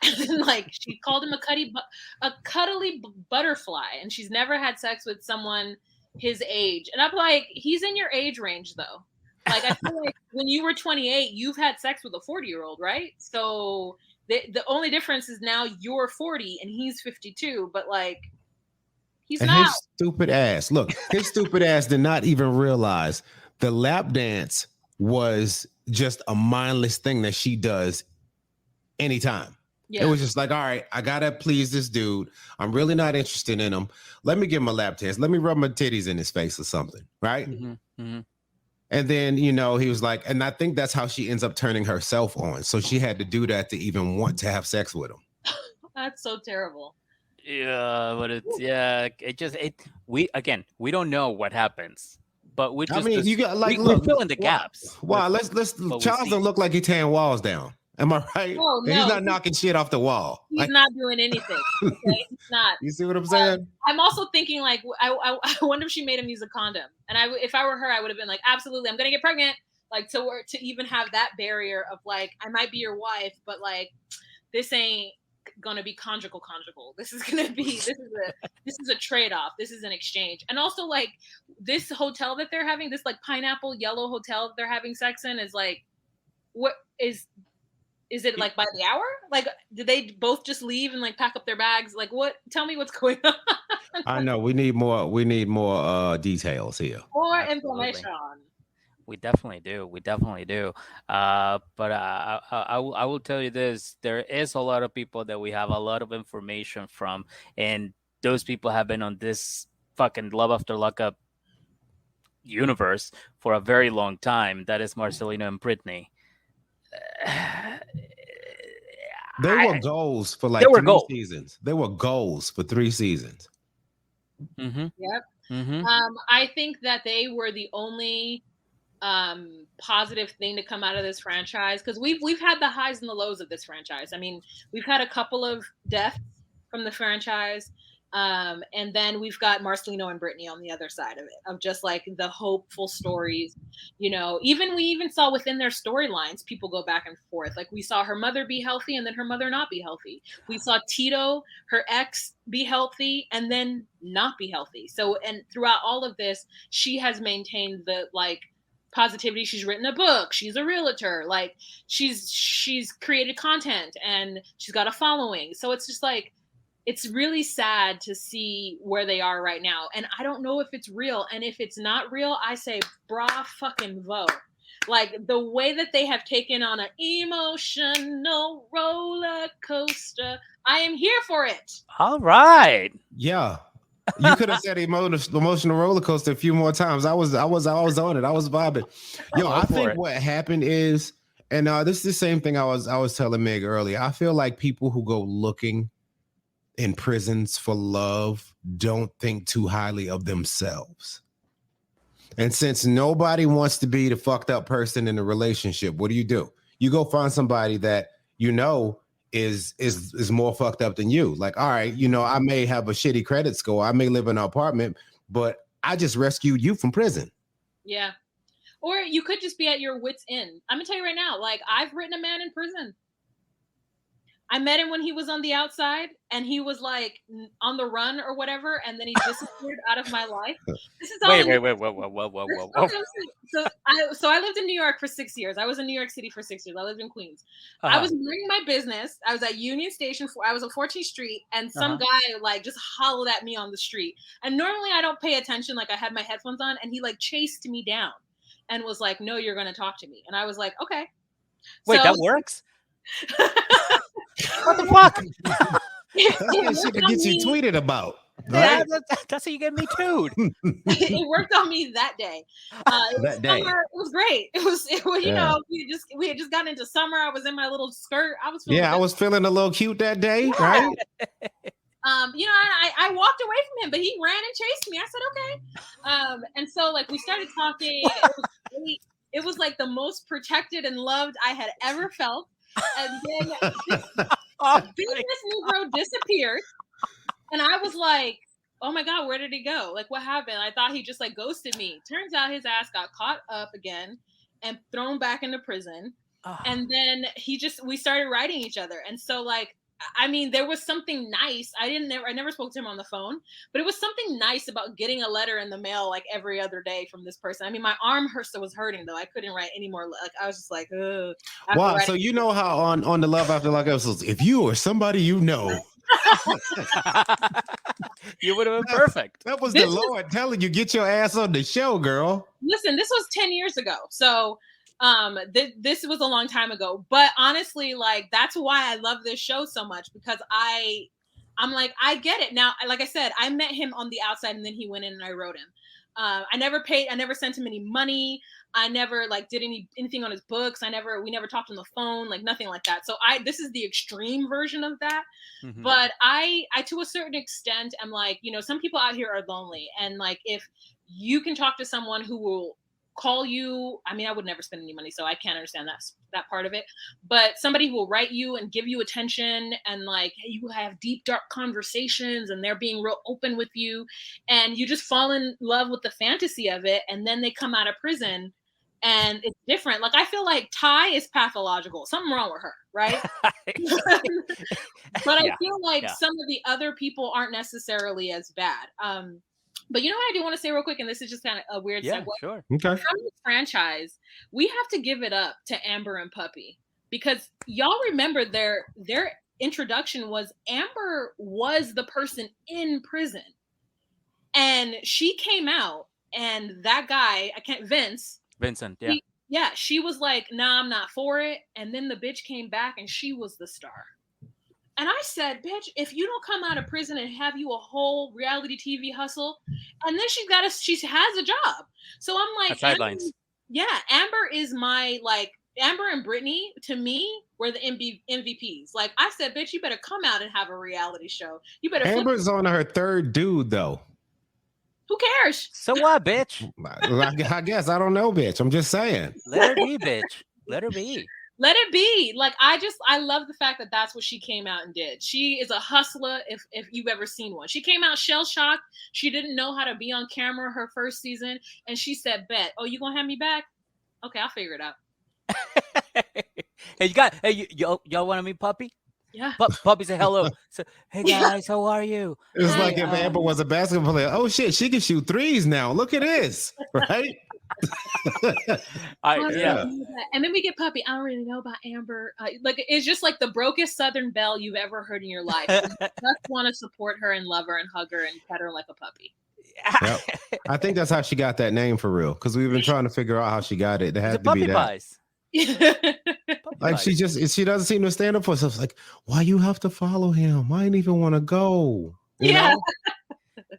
G: And like she called him a cuddly butterfly, and she's never had sex with someone his age. And I'm like, he's in your age range though. Like I feel like when you were 28, you've had sex with a 40-year-old, right? So the only difference is now you're 40 and he's 52, but like he's
A: and
G: not.
A: His stupid ass. Look, his stupid ass did not even realize the lap dance was just a mindless thing that she does anytime. Yeah. It was just like, all right, I gotta please this dude. I'm really not interested in him. Let me give him a lap dance. Let me rub my titties in his face or something, right? And then, he was like, and I think that's how she ends up turning herself on. So she had to do that to even want to have sex with him.
G: That's so terrible.
F: Yeah, but we don't know what happens. But we just,
A: you got like,
F: we're filling the gaps.
A: Wow, let's Charles don't look like he's tearing walls down. Am I right?
G: Oh, no.
A: He's not knocking shit off the wall.
G: He's not doing anything. Okay? He's not.
A: You see what I'm saying?
G: I'm also thinking like, I wonder if she made him use a condom. And if I were her, I would have been like, absolutely, I'm gonna get pregnant. Like to even have that barrier of like, I might be your wife, but like, this ain't gonna be conjugal. This is a trade-off. This is an exchange. And also like this hotel that they're having, this like pineapple yellow hotel that they're having sex in is like, what is it like by the hour? Like, did they both just leave and like pack up their bags? Like, what? Tell me what's going on.
A: I know we need more details here.
G: More information.
F: We definitely do. But I will tell you this: there is a lot of people that we have a lot of information from, and those people have been on this fucking Love After Lockup universe for a very long time. That is Marcelino and Brittany.
A: They were goals for like 3 seasons. They were goals for 3 seasons.
G: Yep. I think that they were the only positive thing to come out of this franchise, because we've had the highs and the lows of this franchise. I mean, we've had a couple of deaths from the franchise. And then we've got Marcelino and Brittany on the other side of it, of just like the hopeful stories, we even saw within their storylines, people go back and forth. Like we saw her mother be healthy and then her mother not be healthy. We saw Tito, her ex, be healthy and then not be healthy. So, and throughout all of this, she has maintained the like positivity. She's written a book. She's a realtor. Like she's created content and she's got a following. So it's just like, it's really sad to see where they are right now. And I don't know if it's real. And if it's not real, I say, brah fucking vote. Like the way that they have taken on an emotional roller coaster, I am here for it.
F: All right.
A: Yeah. You could have said emotional roller coaster a few more times. I was on it. I was vibing. Yo, I think what happened is, and this is the same thing I was telling Meg earlier. I feel like people who go looking in prisons for love don't think too highly of themselves. And since nobody wants to be the fucked up person in a relationship, what do? You go find somebody that is more fucked up than you. Like, all right, I may have a shitty credit score, I may live in an apartment, but I just rescued you from prison.
G: Yeah. Or you could just be at your wit's end. I'm gonna tell you right now, like I've written a man in prison. I met him when he was on the outside and he was like on the run or whatever. And then he disappeared out of my life. This is all
F: wait, whoa.
G: So I lived in New York for 6 years. I was in New York City for 6 years. I lived in Queens. I was running my business. I was at Union Station. I was on 14th Street and some guy like just hollered at me on the street. And normally I don't pay attention. Like I had my headphones on and he like chased me down and was like, no, you're going to talk to me. And I was like, okay.
F: Wait, that works? What the fuck?
A: That shit to get you tweeted about.
F: Yeah,
A: Right?
F: that's how you get me too.
G: It worked on me that day. It was
A: That day.
G: summer. It was great. It was you
A: Yeah.
G: know, we had just gotten into summer. I was in my little skirt. I was feeling
A: Yeah, I
G: good.
A: was feeling a little cute that day,
G: Yeah.
A: right?
G: You know, I walked away from him, but he ran and chased me. I said, okay. And so like we started talking. It was great. It was like the most protected and loved I had ever felt. And then this Negro disappeared. And I was like, oh my God, where did he go? Like, what happened? I thought he just like ghosted me. Turns out his ass got caught up again and thrown back into prison. And then we started writing each other. And so like, I mean, there was something nice. I never spoke to him on the phone, but it was something nice about getting a letter in the mail like every other day from this person. I mean, my arm was hurting though. I couldn't write anymore. Like I was just like, ugh.
A: Wow. So you know how on the Love After Lockup episodes, if you or somebody you know,
F: you would have been perfect.
A: That was the Lord telling you, get your ass on the show, girl.
G: Listen, this was 10 years ago. So this was a long time ago. But honestly, like that's why I love this show so much, because I'm like, I get it. Now, like I said, I met him on the outside and then he went in and I wrote him. I never sent him any money. I never like did anything on his books. We never talked on the phone, like nothing like that. So this is the extreme version of that. Mm-hmm. But I to a certain extent am like, you know, some people out here are lonely. And like, if you can talk to someone who will call you, I mean, I would never spend any money, so I can't understand that part of it. But somebody who will write you and give you attention, and like you have deep, dark conversations, and they're being real open with you, and you just fall in love with the fantasy of it, and then they come out of prison, and it's different. Like I feel like Ty is pathological. Something wrong with her, right? But I feel like some of the other people aren't necessarily as bad. But you know what I do want to say real quick, and this is just kind of a weird segue.
F: Sure.
A: Okay.
G: From the franchise, we have to give it up to Amber and Puppy, because y'all remember their introduction was Amber was the person in prison, and she came out, and that guy, Vincent, she was like, nah, I'm not for it. And then the bitch came back and she was the star. And I said, bitch, if you don't come out of prison and have you a whole reality TV hustle, and then she has a job. So I'm like,
F: sidelines.
G: Amber is my, like, Amber and Brittany, to me, were the MVPs. Like I said, bitch, you better come out and have a reality show. You better.
A: Amber's on her third dude, though.
G: Who cares?
F: So what, bitch?
A: I guess I don't know, bitch. I'm just saying.
F: Let her be, bitch. Let her be.
G: Let it be. Like I love the fact that that's what she came out and did. She is a hustler. If you've ever seen one, she came out shell shocked. She didn't know how to be on camera her first season, and she said, "Bet, oh, you gonna have me back? Okay, I'll figure it out."
F: Hey, y'all want to meet Puppy?
G: Yeah.
F: Puppy said hello. So, hey guys, how are you?
A: It's like if Amber was a basketball player. Oh shit, she can shoot threes now. Look at this, right?
G: And then we get Puppy. I don't really know about Amber. Like it's just like the brokest Southern belle you've ever heard in your life. You just want to support her and love her and hug her and pet her like a puppy.
A: Yep. I think that's how she got that name for real. Because we've been trying to figure out how she got it. It had to be that.
F: Pies.
A: Like she doesn't seem to stand up for herself. It's like, why you have to follow him? I didn't even want to go. You know?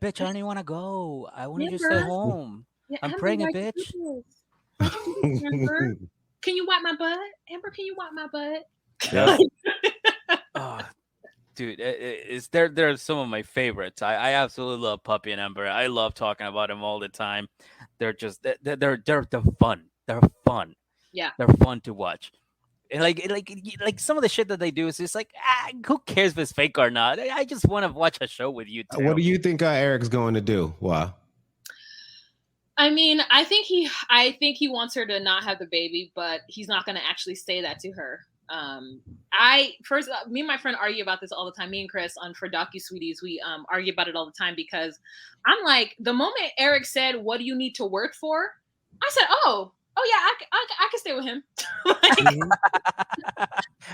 F: Bitch, I don't even want to go. I want to just stay home.
G: Yeah,
F: I'm
G: Amber,
F: pregnant, bitch.
G: Amber, can you wipe my butt? Amber, can you wipe my butt?
A: Yeah.
F: Dude, they're some of my favorites. I absolutely love Puppy and Amber. I love talking about them all the time. They're just they're fun. They're fun.
G: Yeah,
F: they're fun to watch. And like some of the shit that they do is just like, who cares if it's fake or not? I just want to watch a show with you too.
A: What do you think Eric's going to do? Why?
G: I mean, I think he wants her to not have the baby, but he's not going to actually say that to her. Me and my friend argue about this all the time. Me and Chris for DocuSweeties, we argue about it all the time, because I'm like, the moment Eric said, "What do you need to work for?" I said, "Oh yeah, I can stay with him."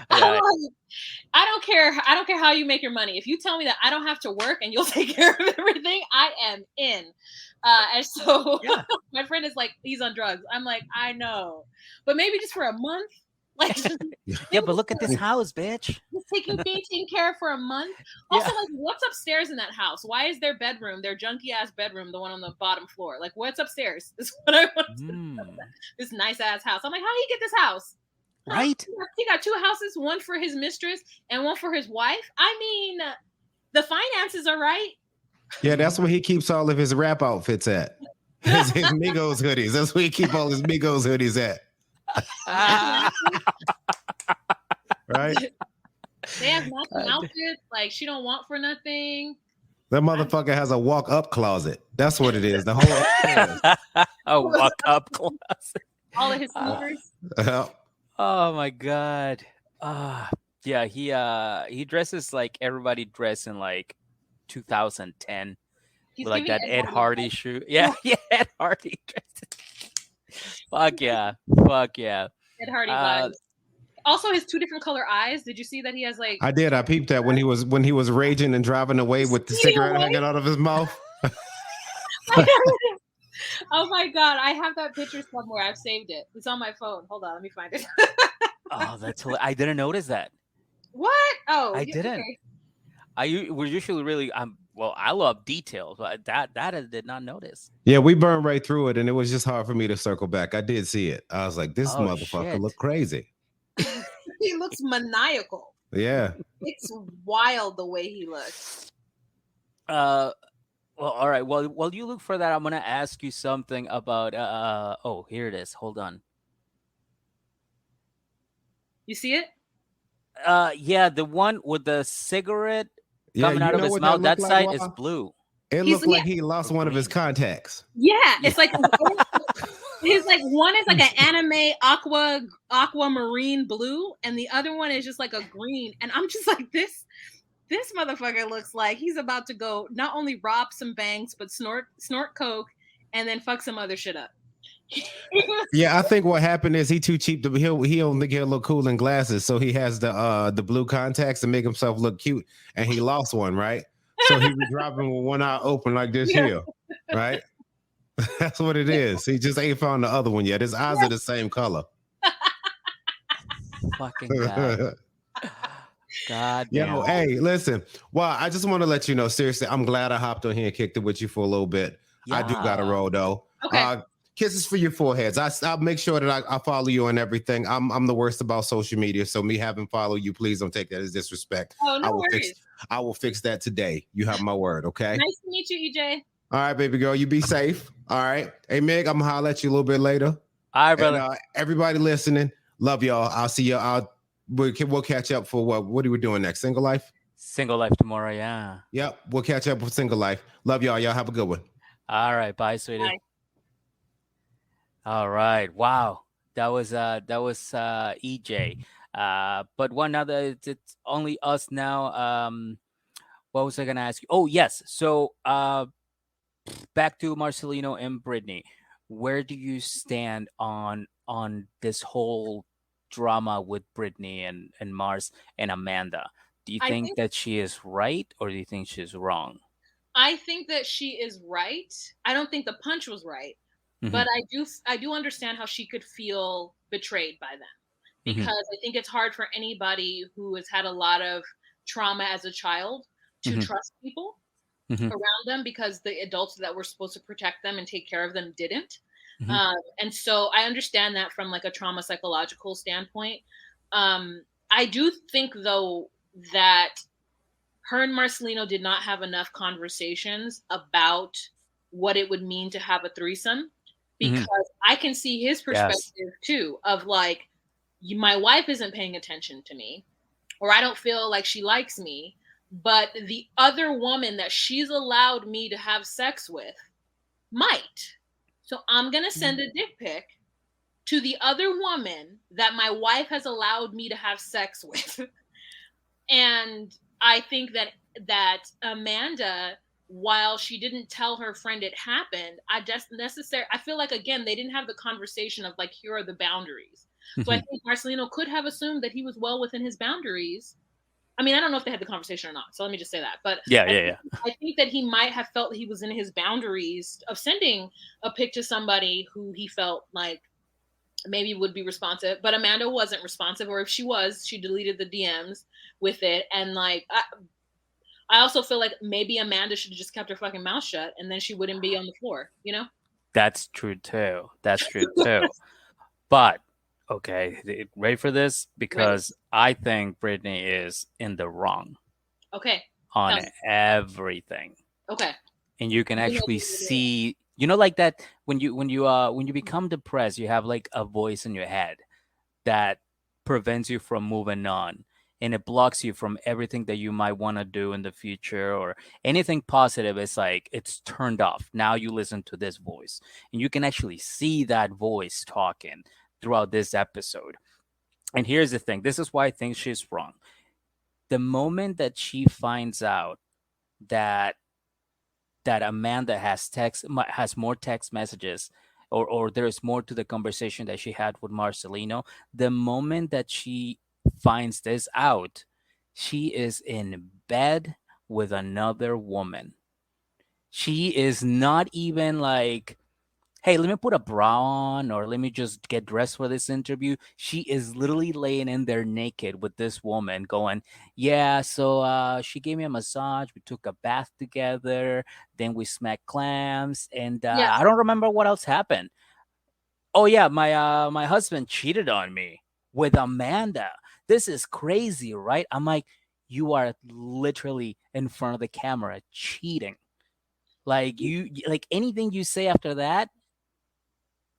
G: I don't care. I don't care how you make your money. If you tell me that I don't have to work and you'll take care of everything, I am in. And so my friend is like, he's on drugs. I'm like, I know, but maybe just for a month. Like,
F: Yeah, but look at this house, bitch.
G: He's being taken care of for a month. Also, like, what's upstairs in that house? Why is their bedroom, their junky ass bedroom, the one on the bottom floor? Like, what's upstairs? Is what I want to know. This nice ass house. I'm like, how did he get this house?
F: Right?
G: He got 2 houses, one for his mistress and one for his wife. I mean, the finances are right.
A: Yeah, that's where he keeps all of his rap outfits at. His Migos hoodies. That's where he keep all his Migos hoodies at. Right?
G: They have matching outfits. Like, she don't want for nothing.
A: That motherfucker has a walk-up closet. That's what it is. The whole
F: a walk-up closet.
G: All of his sneakers.
F: Oh my god. Yeah, he dresses like everybody dressed in like 2010.
G: He's
F: with like that
G: giving
F: Ed Hardy shoe. Yeah, Ed Hardy dresses. Fuck yeah.
G: Ed Hardy vibes. Also, his 2 different color eyes. Did you see that he has like?
A: I did. I peeped that when he was raging and driving away with the cigarette hanging out of his mouth.
G: Oh my god, I have that picture somewhere. I've saved it. It's on my phone. Hold on, let me find it.
F: Oh, that's hilarious. I didn't notice that.
G: What? Oh,
F: I didn't. Okay. We're usually really well, I love details, but that I did not notice.
A: Yeah, we burned right through it, and it was just hard for me to circle back. I did see it. I was like, this motherfucker look crazy.
G: He looks maniacal.
A: Yeah.
G: It's wild the way he looks.
F: Well, all right. Well, while you look for that, I'm gonna ask you something about. Oh, here it is. Hold on.
G: You see it?
F: Yeah, the one with the cigarette
A: Yeah,
F: coming out of his mouth. That side is blue.
A: It looked like he lost one of his contacts.
G: Yeah, it's like his like one is like an anime aquamarine blue, and the other one is just like a green. And I'm just like, this motherfucker looks like he's about to go not only rob some banks, but snort coke and then fuck some other shit up.
A: Yeah, I think what happened is he too cheap to he only get a little cool in glasses, so he has the blue contacts to make himself look cute, and he lost one, right? So he was driving with one eye open like this here, right? That's what it is. He just ain't found the other one yet. His eyes are the same color.
F: Fucking God. God damn.
A: Yo, hey, listen. Well, I just want to let you know, seriously, I'm glad I hopped on here and kicked it with you for a little bit. Yeah. I do got to roll, though.
G: Okay.
A: Kisses for your foreheads. I'll make sure that I follow you on everything. I'm the worst about social media, so me having follow you, please don't take that as disrespect.
G: Oh, no worries.
A: I will fix that today. You have my word, okay?
G: Nice to meet you, EJ.
A: All right, baby girl. You be safe. All right. Hey, Meg, I'm going to holler at you a little bit later.
F: All right, brother.
A: And, everybody listening, love y'all. I'll see you. We'll catch up for what? What are we doing next? Single Life?
F: Single Life tomorrow, yeah.
A: Yep. We'll catch up with Single Life. Love y'all. Y'all have a good one.
F: All right. Bye, sweetie.
G: Bye.
F: All right. Wow. That was EJ. But one other, it's only us now. What was I gonna ask you? Oh, yes. So back to Marcelino and Brittany. Where do you stand on this whole drama with Brittany and Mars and Amanda? Do you think that she is right, or do you think she's wrong?
G: I think that she is right. I don't think the punch was right. Mm-hmm. But I do understand how she could feel betrayed by them, because I think it's hard for anybody who has had a lot of trauma as a child to trust people around them, because the adults that were supposed to protect them and take care of them didn't. And so I understand that from like a trauma psychological standpoint. I do think, though, that her and Marcelino did not have enough conversations about what it would mean to have a threesome. Because I can see his perspective too, of like, my wife isn't paying attention to me, or I don't feel like she likes me, but the other woman that she's allowed me to have sex with might. So I'm going to send a dick pic to the other woman that my wife has allowed me to have sex with. And I think that Amanda, while she didn't tell her friend it happened, I feel like, again, they didn't have the conversation of like, here are the boundaries. So I think Marcelino could have assumed that he was well within his boundaries. I mean, I don't know if they had the conversation or not, so let me just say that. But I think that he might have felt he was in his boundaries of sending a pic to somebody who he felt like maybe would be responsive, but Amanda wasn't responsive, or if she was, she deleted the DMs with it. And like, I also feel like maybe Amanda should have just kept her fucking mouth shut, and then she wouldn't be on the floor, you know?
F: That's true too. That's true too. But okay, ready for this? Because I think Brittany is in the wrong
G: Okay.
F: on everything.
G: Okay.
F: And you can actually see, you know, like that when you become depressed, you have like a voice in your head that prevents you from moving on, and it blocks you from everything that you might want to do in the future or anything positive. It's like it's turned off. Now you listen to this voice, and you can actually see that voice talking throughout this episode. And here's the thing, this is why I think she's wrong. The moment that she finds out that Amanda has more text messages, or there's more to the conversation that she had with Marcelino. The moment that she finds this out, she is in bed with another woman. She is not even like, hey, let me put a bra on or let me just get dressed for this interview. She is literally laying in there naked with this woman going, yeah, so she gave me a massage. We took a bath together. Then we smacked clams. And I don't remember what else happened. Oh, yeah, my husband cheated on me with Amanda. This is crazy, right? I'm like, you are literally in front of the camera cheating. Like like anything you say after that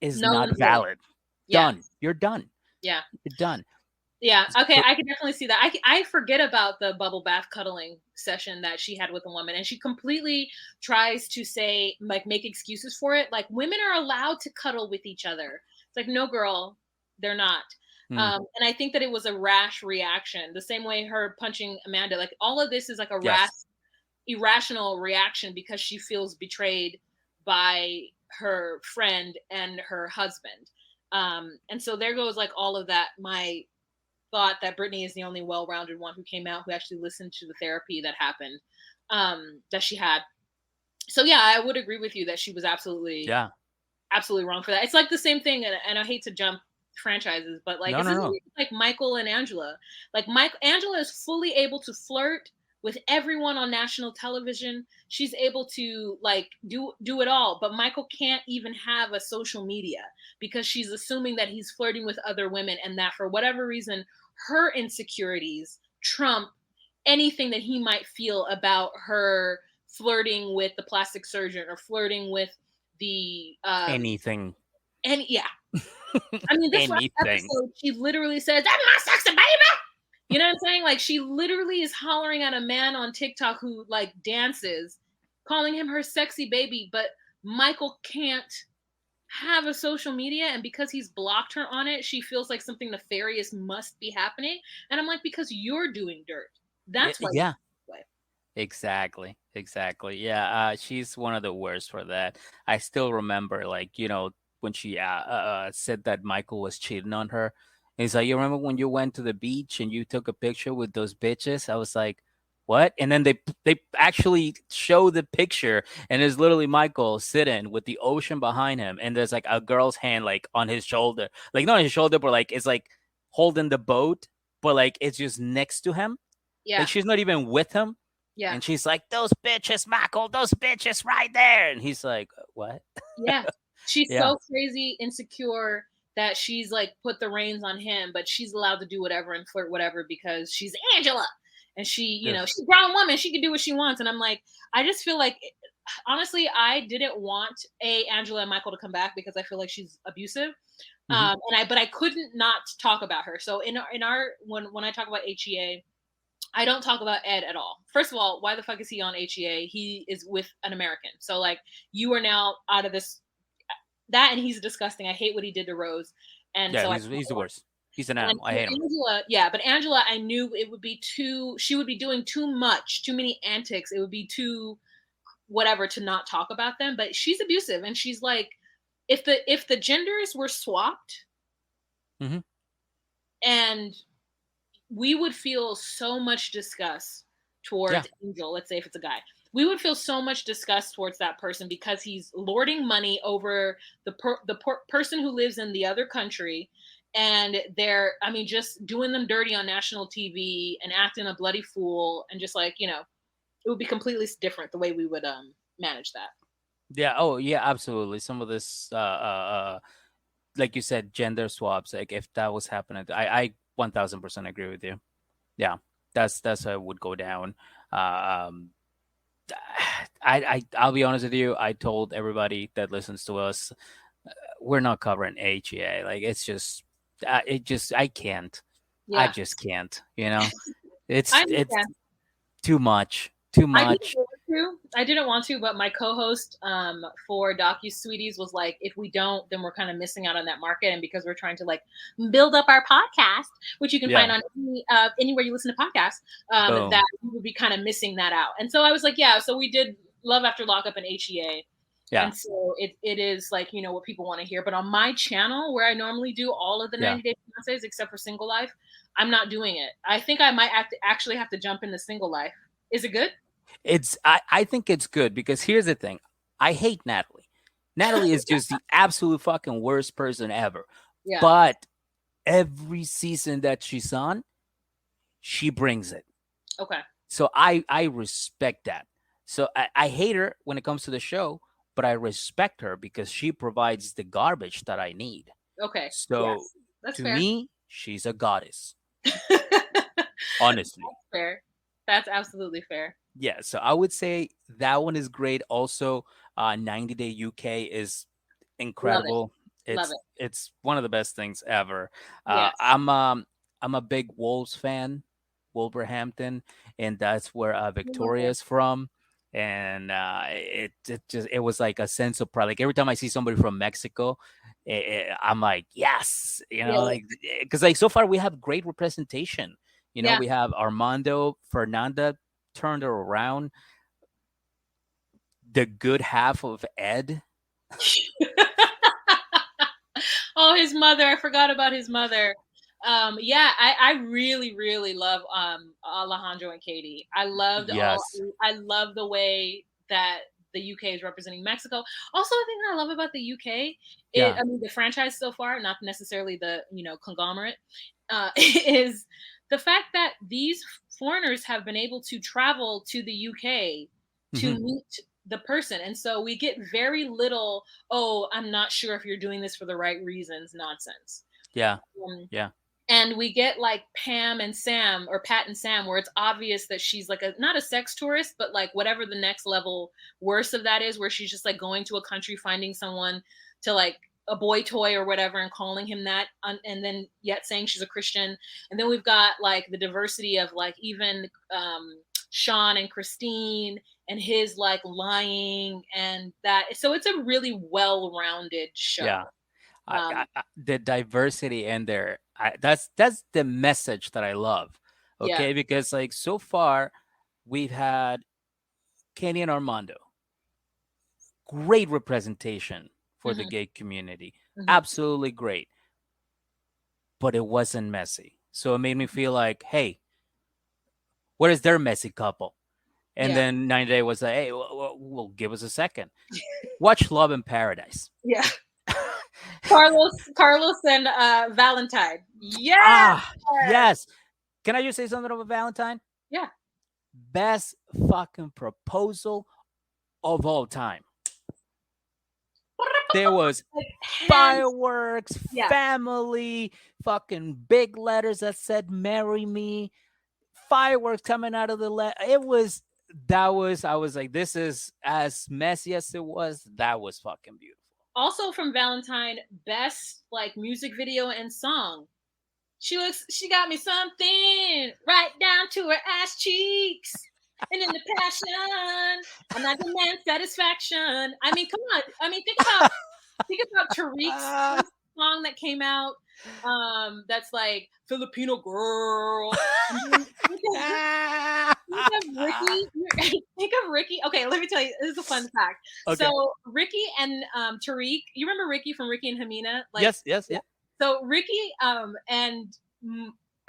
F: is not valid. Done. You're done.
G: Yeah.
F: You're done.
G: Yeah. Okay. I can definitely see that. I forget about the bubble bath cuddling session that she had with a woman, and she completely tries to say, like, make excuses for it. Like, women are allowed to cuddle with each other. It's like, no, girl, they're not. And I think that it was a rash reaction, the same way her punching Amanda. Like, all of this is like a irrational reaction because she feels betrayed by her friend and her husband. And so there goes like all of that. My thought that Brittany is the only well-rounded one who came out, who actually listened to the therapy that happened, that she had. So yeah, I would agree with you that she was absolutely wrong for that. It's like the same thing, and I hate to jump franchises, but like like Michael and Angela. Like Angela is fully able to flirt with everyone on national television. She's able to like do it all, but Michael can't even have a social media because she's assuming that he's flirting with other women, and that for whatever reason her insecurities trump anything that he might feel about her flirting with the plastic surgeon or flirting with the
F: anything.
G: And yeah. I mean, this last episode, she literally says, "That's my sexy baby." You know what I'm saying? Like, she literally is hollering at a man on TikTok who like dances, calling him her sexy baby, but Michael can't have a social media, and because he's blocked her on it, she feels like something nefarious must be happening. And I'm like, because you're doing dirt. That's why.
F: Yeah. Exactly. Yeah, she's one of the worst for that. I still remember, like, you know, when she said that Michael was cheating on her. And he's like, you remember when you went to the beach and you took a picture with those bitches? I was like, what? And then they actually show the picture, and there's literally Michael sitting with the ocean behind him, and there's like a girl's hand like on his shoulder, like not on his shoulder, but like it's like holding the boat, but like it's just next to him.
G: Yeah,
F: like she's not even with him.
G: Yeah,
F: and she's like, those bitches, Michael, those bitches right there, and he's like, what?
G: Yeah, she's so crazy insecure that she's like put the reins on him, but she's allowed to do whatever and flirt whatever because she's Angela. And she, you know, she's a grown woman. She can do what she wants. And I'm like, I just feel like, honestly, I didn't want Angela and Michael to come back because I feel like she's abusive. But I couldn't not talk about her. So in our when I talk about HEA, I don't talk about Ed at all. First of all, why the fuck is he on HEA? He is with an American. So like, you are now out of this. That, and he's disgusting. I hate what he did to Rose. And
F: yeah,
G: so
F: he's the worst. He's an animal. I hate him.
G: Angela, but Angela, I knew it would be she would be doing too much, too many antics. It would be too whatever to not talk about them. But she's abusive, and she's like, if the genders were swapped, and we would feel so much disgust towards Angel. Let's say if it's a guy, we would feel so much disgust towards that person because he's lording money over the person who lives in the other country, and they're, I mean, just doing them dirty on national TV and acting a bloody fool, and just like, it would be completely different the way we would manage that.
F: Yeah. Oh, yeah. Absolutely. Some of this, like you said, gender swaps. Like if that was happening, I 1000% agree with you. Yeah, that's how it would go down. I'll be honest with you. I told everybody that listens to us, we're not covering HEA. Like I can't. I
G: Yeah,
F: just can't. It's
G: I
F: it's
G: understand.
F: too much. Too
G: I didn't
F: much.
G: want to. I didn't want to, but my co-host for DocuSweeties was like, if we don't, then we're kind of missing out on that market. And because we're trying to like build up our podcast, which you can find
F: Yeah.
G: on anywhere you listen to podcasts,
F: Boom.
G: that we would be kind of missing that out. And so I was like, yeah. So we did Love After Lockup and HEA.
F: Yeah.
G: And so it is like, what people want to hear. But on my channel, where I normally do all of the 90 Day Fiancés except for Single Life, I'm not doing it. I think I might actually have to jump into Single Life. Is it good?
F: I think it's good because here's the thing. I hate Natalie. Natalie is just the absolute fucking worst person ever.
G: Yeah.
F: But every season that she's on, she brings it.
G: Okay.
F: So I respect that. So I hate her when it comes to the show, but I respect her because she provides the garbage that I need.
G: Okay.
F: So
G: yes. That's
F: to
G: fair.
F: me, she's a goddess. Honestly.
G: That's fair. That's absolutely fair.
F: Yeah, so I would say that one is great. Also, 90 Day UK is incredible.
G: Love it.
F: It's one of the best things ever.
G: Yes.
F: I'm a big Wolves fan, Wolverhampton, and that's where Victoria's from. And it was like a sense of pride. Like every time I see somebody from Mexico, I'm like, yes, like because like so far we have great representation. We have Armando, Fernanda turned her around. The good half of Ed.
G: Oh, his mother. I forgot about his mother. I really, really love Alejandro and Katie. I loved I love the way that the UK is representing Mexico. Also, the thing that I love about the UK, I mean the franchise so far, not necessarily the conglomerate, is the fact that these foreigners have been able to travel to the UK to meet the person. And so we get very little, oh, I'm not sure if you're doing this for the right reasons nonsense.
F: Yeah.
G: And we get like Pam and Sam, or Pat and Sam, where it's obvious that she's like not a sex tourist, but like whatever the next level worse of that is, where she's just like going to a country, finding someone to like a boy toy or whatever and calling him that, and then yet saying she's a Christian. And then we've got like the diversity of like even Sean and Christine and his like lying and that. So it's a really well-rounded show.
F: Yeah. The diversity in there, that's the message that I love. Okay. Because like so far we've had Kenny and Armando, great representation for the gay community. Absolutely great. But it wasn't messy. So it made me feel like, hey, where is their messy couple? And then 90 Day was like, hey, well, give us a second. Watch Love in Paradise.
G: Yeah. Carlos and Valentine.
F: Yes. Can I just say something about Valentine?
G: Yeah.
F: Best fucking proposal of all time. There was fireworks, family, fucking big letters that said "marry me," fireworks coming out of the I was like, this is as messy as it was. That was fucking beautiful.
G: Also from Valentine, best like music video and song. She got me something right down to her ass cheeks. And in the passion, and I demand satisfaction. I mean, come on. I mean, think about Tariq's song that came out. That's like Filipino girl. Think of Ricky. Okay, let me tell you. This is a fun fact. Okay. So Ricky and Tariq. You remember Ricky from Ricky and Hamina? Like,
F: yes.
G: So Ricky and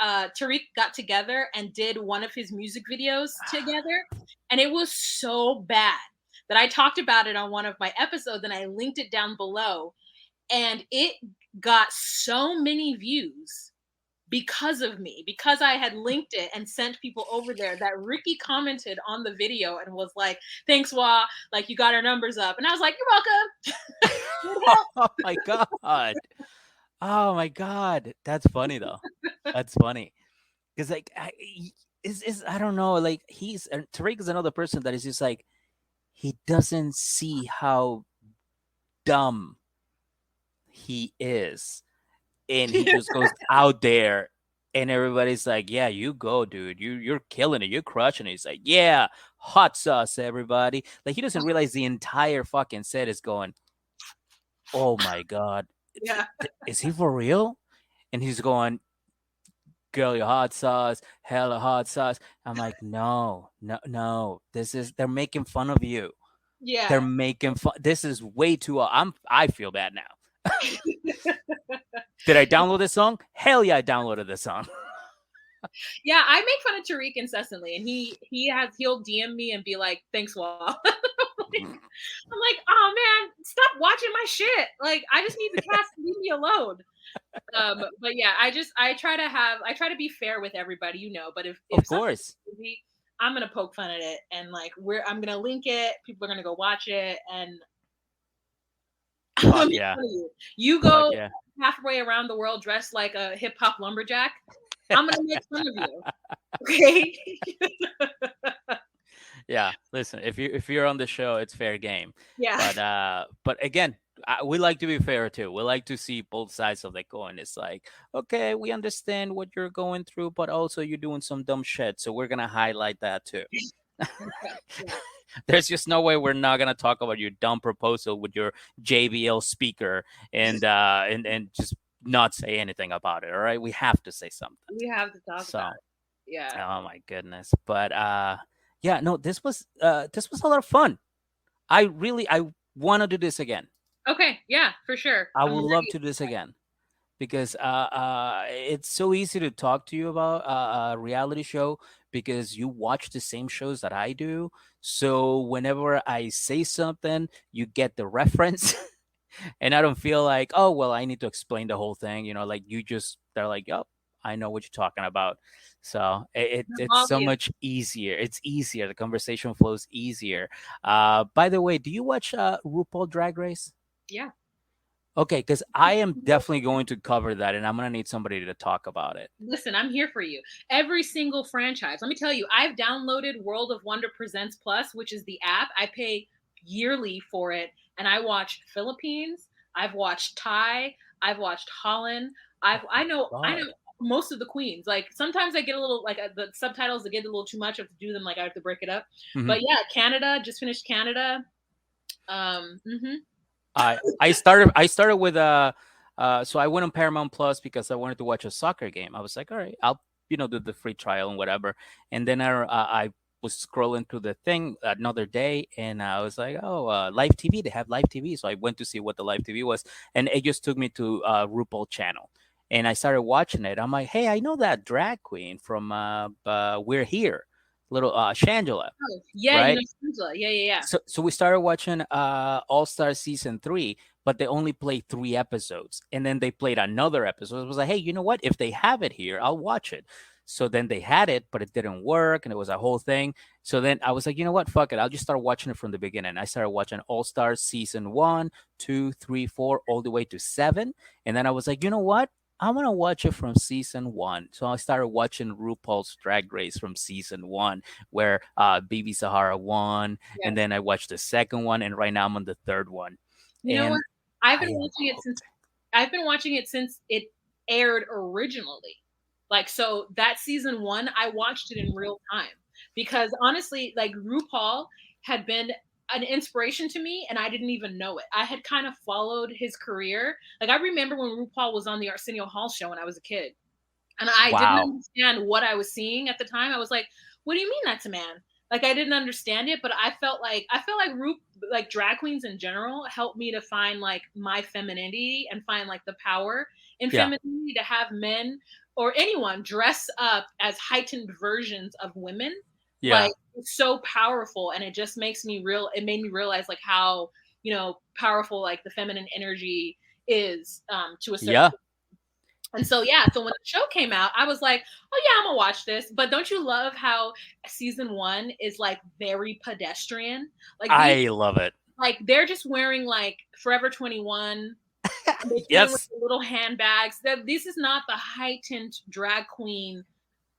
G: Tariq got together and did one of his music videos together, and it was so bad that I talked about it on one of my episodes, and I linked it down below, and it got so many views because of me, because I had linked it and sent people over there, that Ricky commented on the video and was like, "Thanks, Wah, like you got our numbers up." And I was like, "You're welcome."
F: Oh my god. Oh my god. That's funny though. That's funny. Because like I don't know, like Tariq is another person that is just like he doesn't see how dumb he is. And he just goes out there and everybody's like, yeah, you go, dude. You're killing it. You're crushing it. He's like, yeah, hot sauce, everybody. Like he doesn't realize the entire fucking set is going, oh my god,
G: Yeah.
F: is he for real? And he's going, girl, your hot sauce, hella hot sauce. I'm like, no. They're making fun of you.
G: Yeah.
F: They're making fun. This is way too. I feel bad now. Did I download this song? Hell yeah, I downloaded this song.
G: Yeah, I make fun of Tariq incessantly, and he'll DM me and be like, "Thanks, Wall." I'm like, "Oh man, stop watching my shit! Like, I just need the cast to leave me alone." But yeah, I try to be fair with everybody, you know. But if
F: Of course,
G: movie, I'm gonna poke fun at it, and like I'm gonna link it. People are gonna go watch it, and let me
F: yeah.
G: tell you, you go
F: yeah.
G: halfway around the world dressed like a hip hop lumberjack, I'm gonna make fun of you. Okay.
F: Yeah, listen, if you're on the show, it's fair game.
G: Yeah.
F: But again, we like to be fair too. We like to see both sides of the coin. It's like, okay, we understand what you're going through, but also you're doing some dumb shit, so we're gonna highlight that too.
G: Yeah.
F: There's just no way we're not gonna talk about your dumb proposal with your JBL speaker and just not say anything about it. All right, we have to say something.
G: We have to talk about it. Yeah.
F: Oh my goodness. But yeah, no, this was a lot of fun. I want to do this again.
G: Okay. Yeah, for sure.
F: I would love to do this again because it's so easy to talk to you about a reality show because you watch the same shows that I do. So whenever I say something, you get the reference. And I don't feel like, oh, well, I need to explain the whole thing. You know, like they're like, oh, I know what you're talking about. So it's so much easier. It's easier. The conversation flows easier. By the way, do you watch RuPaul Drag Race?
G: Yeah.
F: Okay, because I am definitely going to cover that, and I'm going to need somebody to talk about it.
G: Listen, I'm here for you. Every single franchise. Let me tell you, I've downloaded World of Wonder Presents Plus, which is the app. I pay yearly for it, and I watch Philippines. I've watched Thai. I've watched Holland. I know most of the queens. Like sometimes I get a little like the subtitles that get a little too much. I have to do them like I have to break it up.
F: Mhm.
G: But yeah, Canada, just finished Canada.
F: I started with so I went on Paramount Plus because I wanted to watch a soccer game. I was like, all right, I'll do the free trial and whatever. And then I was scrolling through the thing another day, and I was like, oh, live TV. They have live TV, so I went to see what the live TV was, and it just took me to RuPaul channel, and I started watching it. I'm like, hey, I know that drag queen from We're Here, little Shangela.
G: Oh, yeah,
F: right?
G: Shangela. Yeah.
F: So we started watching All Star season 3, but they only played 3 episodes, and then they played another episode. It was like, hey, you know what? If they have it here, I'll watch it. So then they had it, but it didn't work, and it was a whole thing. So then I was like, you know what? Fuck it. I'll just start watching it from the beginning. I started watching All Stars season 1, 2, 3, 4, all the way to 7. And then I was like, you know what? I'm going to watch it from season 1. So I started watching RuPaul's Drag Race from season 1, where Baby Sahara won. Yeah. And then I watched the second one, and right now I'm on the third one.
G: You know what? I've been watching it since it aired originally. Like, so that season 1, I watched it in real time because honestly, like RuPaul had been an inspiration to me and I didn't even know it. I had kind of followed his career. Like I remember when RuPaul was on the Arsenio Hall show when I was a kid, and I didn't understand what I was seeing at the time. I was like, what do you mean that's a man? Like I didn't understand it, but I felt like like drag queens in general helped me to find like my femininity and find like the power in femininity to have men or anyone dress up as heightened versions of women,
F: Yeah.
G: like it's so powerful, and it just makes me it made me realize like how, powerful like the feminine energy is to a certain
F: Yeah.
G: And so so when the show came out, I was like, oh yeah, I'm gonna watch this. But don't you love how season 1 is like very pedestrian? Like
F: I love it.
G: like they're just wearing like Forever 21. They're playing with
F: Yes.
G: the little handbags. This is not the heightened drag queen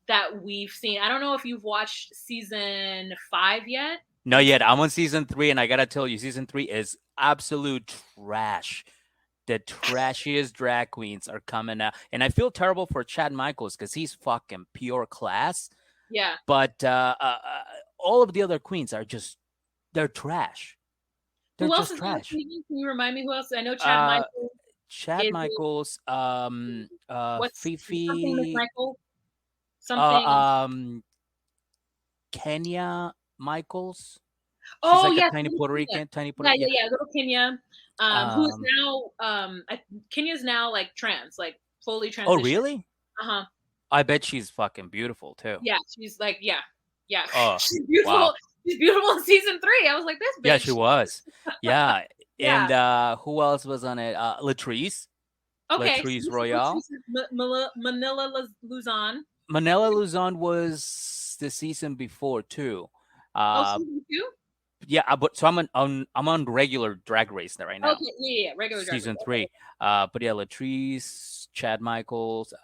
G: that we've seen. I don't know if you've watched season 5 yet.
F: No, yet. I'm on season 3, and I gotta tell you, season 3 is absolute trash. The trashiest drag queens are coming out, and I feel terrible for Chad Michaels because he's fucking pure class.
G: Yeah.
F: But all of the other queens are they're trash. They're
G: Who else
F: just
G: is
F: trash.
G: Can you remind me who else? I know Chad Michaels.
F: Chad Michaels,
G: What's
F: Fifi,
G: something Miss Michael? Something.
F: Kenya Michaels. She's
G: Oh
F: like
G: yeah,
F: a tiny Puerto Rican.
G: Yeah, little Kenya. Who's now Kenya's now like trans, like fully transitioned.
F: Oh really?
G: Uh-huh.
F: I bet she's fucking beautiful too.
G: Yeah, she's like yeah.
F: Oh,
G: she's beautiful.
F: wow.
G: She's beautiful in season 3. I was like, this bitch.
F: Yeah, she was. Yeah.
G: Yeah.
F: And who else was on it? Latrice.
G: Okay.
F: Latrice Royale.
G: Manila Luzon.
F: Manila Luzon was the season before too.
G: Season 2?
F: Yeah, but so I'm on regular Drag Race right now.
G: Okay, yeah, regular Drag
F: season
G: Race.
F: 3. But yeah, Latrice, Chad Michaels,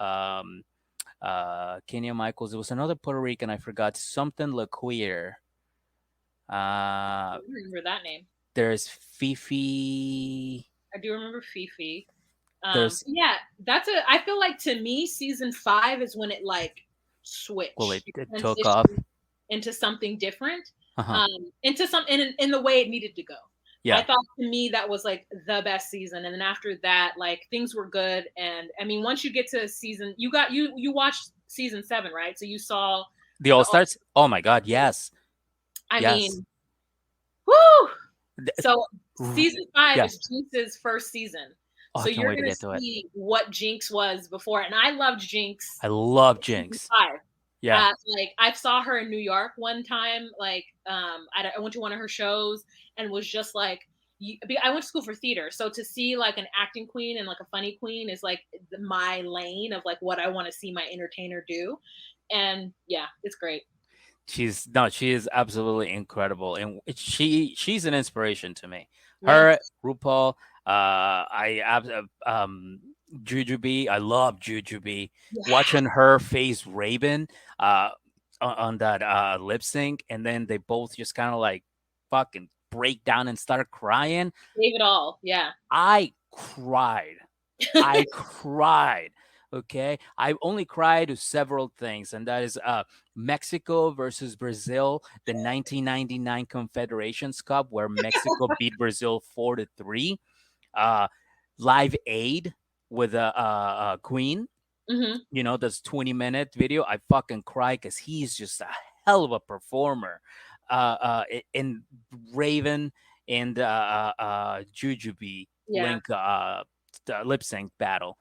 F: Kenya Michaels. There was another Puerto Rican, I forgot, something LaQueer.
G: I don't remember that name.
F: There's Fifi.
G: I do remember Fifi.
F: Yeah,
G: I feel like to me, season 5 is when it like switched.
F: Well, it took off
G: into something different.
F: Uh-huh.
G: Into some in the way it needed to go.
F: Yeah.
G: I thought to me that was like the best season, and then after that, like things were good. And I mean, once you get to season, you watched season 7, right? So you saw
F: the All Stars. Oh my God, yes.
G: I mean, whoo! So season 5
F: Yeah.
G: is Jinx's first season.
F: Oh,
G: So
F: I can't
G: you're
F: wait to
G: gonna
F: get to it.
G: see what Jinx was before, and I loved Jinx.
F: I love Jinx.
G: 5.
F: Yeah.
G: Like I saw her in New York one time. Like I went to one of her shows and was just like, I went to school for theater, so to see like an acting queen and like a funny queen is like my lane of like what I want to see my entertainer do. And yeah, it's great.
F: She is absolutely incredible, and she's an inspiration to me. Her, RuPaul, Jujubee, I love Jujubee.
G: Yeah.
F: Watching her face Raven on that lip sync, and then they both just kind of like fucking break down and start crying.
G: Save it all, yeah.
F: I cried. Okay, I only cried to several things, and that is Mexico versus Brazil, the 1999 Confederations Cup, where Mexico beat Brazil 4-3. Live Aid with a Queen,
G: Mm-hmm.
F: This 20-minute video. I fucking cry because he's just a hell of a performer. In Raven and Jujubee link the lip sync battle.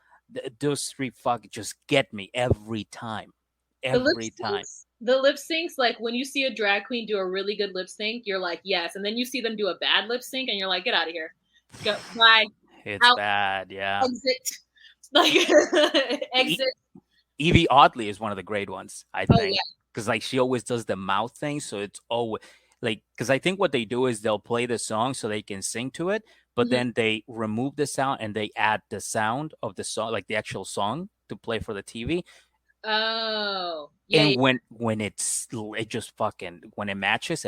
F: Those 3 fucking just get me every time. Every time.
G: The lip syncs, like when you see a drag queen do a really good lip sync, you're like, yes. And then you see them do a bad lip sync and you're like, get out of here. Go, bye.
F: It's
G: out,
F: bad, yeah.
G: Exit. Like, exit.
F: Evie Oddly is one of the great ones, I think.
G: Yeah.
F: Because like she always does the mouth thing. So it's always like, because I think what they do is they'll play the song so they can sing to it. But then they remove the sound and they add the sound of the song, like the actual song, to play for the TV.
G: Oh, yeah.
F: And when it just fucking, when it matches,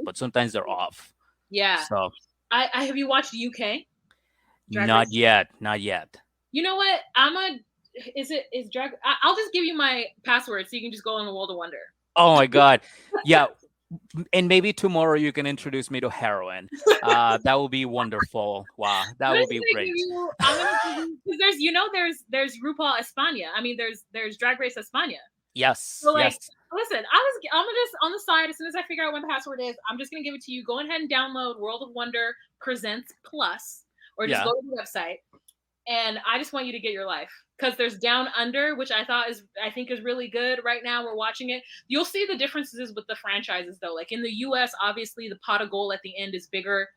F: but sometimes they're off.
G: Yeah.
F: So
G: I have you watched UK?
F: Not yet.
G: You know what? Is drag? I'll just give you my password so you can just go on the World of Wonder.
F: Oh my God, yeah. And maybe tomorrow you can introduce me to heroin. That would be wonderful. Wow, that would be great.
G: Because there's RuPaul España. I mean, there's Drag Race España.
F: Yes.
G: So like,
F: yes.
G: Listen, I'm gonna just on the side, as soon as I figure out what the password is, I'm just gonna give it to you. Go ahead and download World of Wonder Presents Plus, or just go to the website. and I just want you to get your life, because there's Down Under, which I think is really good right now. We're watching it. You'll see the differences with the franchises though. Like in the US, obviously the pot of gold at the end is bigger.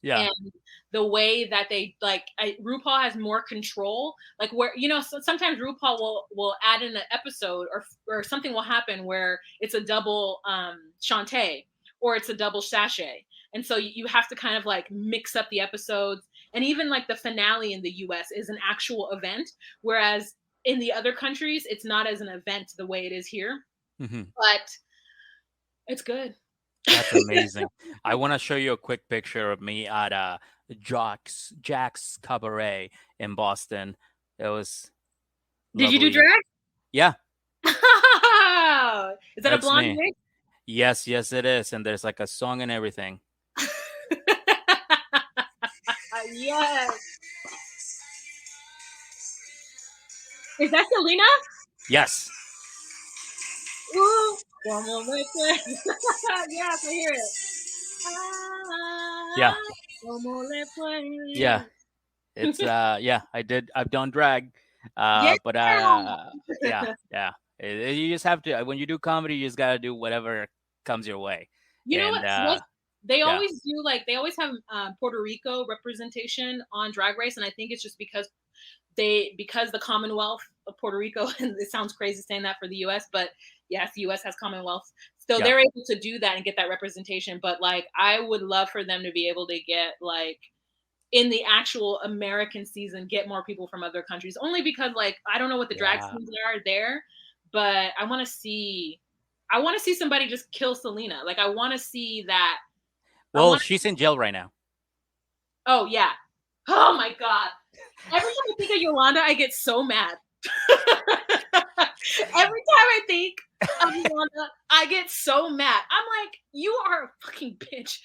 F: Yeah.
G: And the way that they RuPaul has more control, like where, so sometimes RuPaul will add in an episode or something will happen where it's a double Shantae or it's a double sachet. And so you have to kind of like mix up the episodes. And even like the finale in the US is an actual event, whereas in the other countries, it's not as an event the way it is here.
F: Mm-hmm.
G: But it's good.
F: That's amazing. I want to show you a quick picture of me at Jack's Cabaret in Boston. It was
G: Did you do
F: lovely.
G: drag?
F: Yeah.
G: Is that
F: That's
G: a blonde
F: me.
G: wig?
F: Yes, it is. And there's like a song and everything.
G: Yes. Is that Selena?
F: Yes.
G: Woo. One more yes, I hear it.
F: Yeah.
G: One more
F: Yeah. It's I've done drag.
G: Yeah.
F: But yeah. You just have to, when you do comedy, you just gotta do whatever comes your way.
G: You know what? They
F: yeah.
G: always do, like they always have Puerto Rico representation on Drag Race, and I think it's just because the Commonwealth of Puerto Rico, and it sounds crazy saying that for the US, but yes, the US has Commonwealth. So they're able to do that and get that representation. But like I would love for them to be able to get like in the actual American season, get more people from other countries, only because like I don't know what the drag scenes are there, but I want to see somebody just kill Selena. Like I want to see that.
F: Well, she's in jail right now.
G: Oh yeah. Oh my God. Every time I think of Yolanda, I get so mad. Every time I think of Yolanda, I get so mad. I'm like, you are a fucking bitch.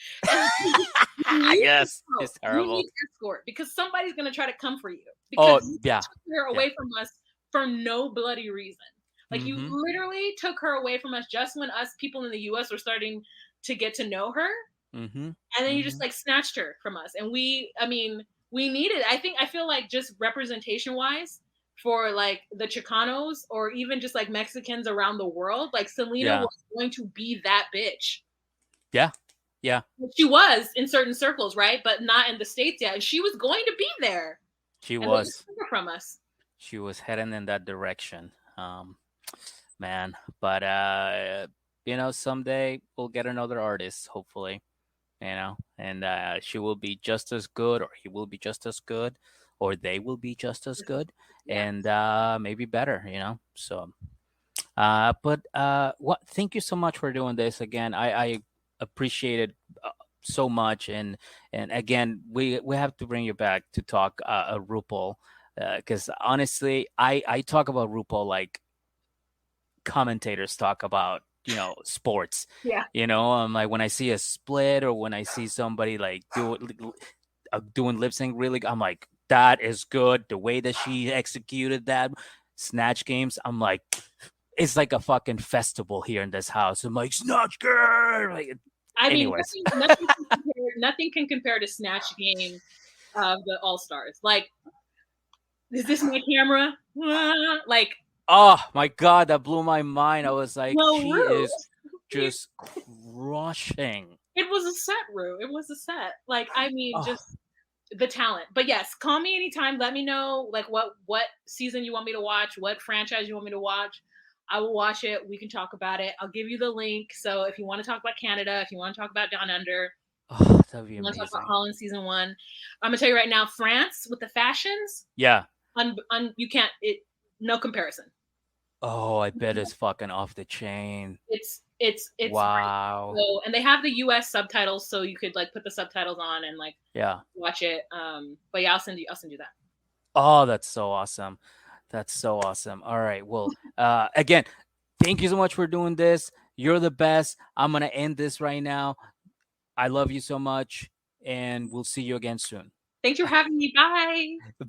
F: Yes, it's terrible.
G: You need escort because somebody's gonna try to come for you.
F: Because
G: you took her away from us for no bloody reason. Like you literally took her away from us just when us people in the US were starting to get to know her. And then you just like snatched her from us. And we need it. I feel like just representation wise for like the Chicanos or even just like Mexicans around the world, like Selena was going to be that bitch.
F: Yeah. Yeah.
G: She was in certain circles, right? But not in the States yet. And she was going to be there.
F: She was.
G: From us.
F: She was heading in that direction. Man. But someday we'll get another artist, hopefully. And she will be just as good, or he will be just as good, or they will be just as good, and maybe better, So, thank you so much for doing this again. I appreciate it so much, and again, we have to bring you back to talk RuPaul, because honestly, I talk about RuPaul like commentators talk about sports. I'm like, when I see a split or when I see somebody like doing lip sync really, I'm like, that is good. The way that she executed that Snatch Games, I'm like, it's like a fucking festival here in this house. I'm like, Snatch Girl. Like, anyways.
G: Nothing can compare to Snatch Game of the All Stars. Like, is this my camera? Like,
F: oh my God, that blew my mind. I was like, she is just crushing.
G: It was a set, Rue. It was a set. Like, just the talent. But yes, call me anytime. Let me know like what season you want me to watch, what franchise you want me to watch. I will watch it. We can talk about it. I'll give you the link. So if you want to talk about Canada, if you want to talk about Down Under,
F: that'd be amazing.
G: Want to talk about Holland season 1. I'm gonna tell you right now, France with the fashions.
F: Yeah.
G: You can't. No comparison.
F: Oh, I bet it's fucking off the chain.
G: It's
F: wow.
G: Right. So, and they have the US subtitles, so you could like put the subtitles on and like watch it. But yeah, I'll send you that.
F: Oh, that's so awesome. That's so awesome. All right. Well, again, thank you so much for doing this. You're the best. I'm gonna end this right now. I love you so much, and we'll see you again soon.
G: Thanks for having me. Bye.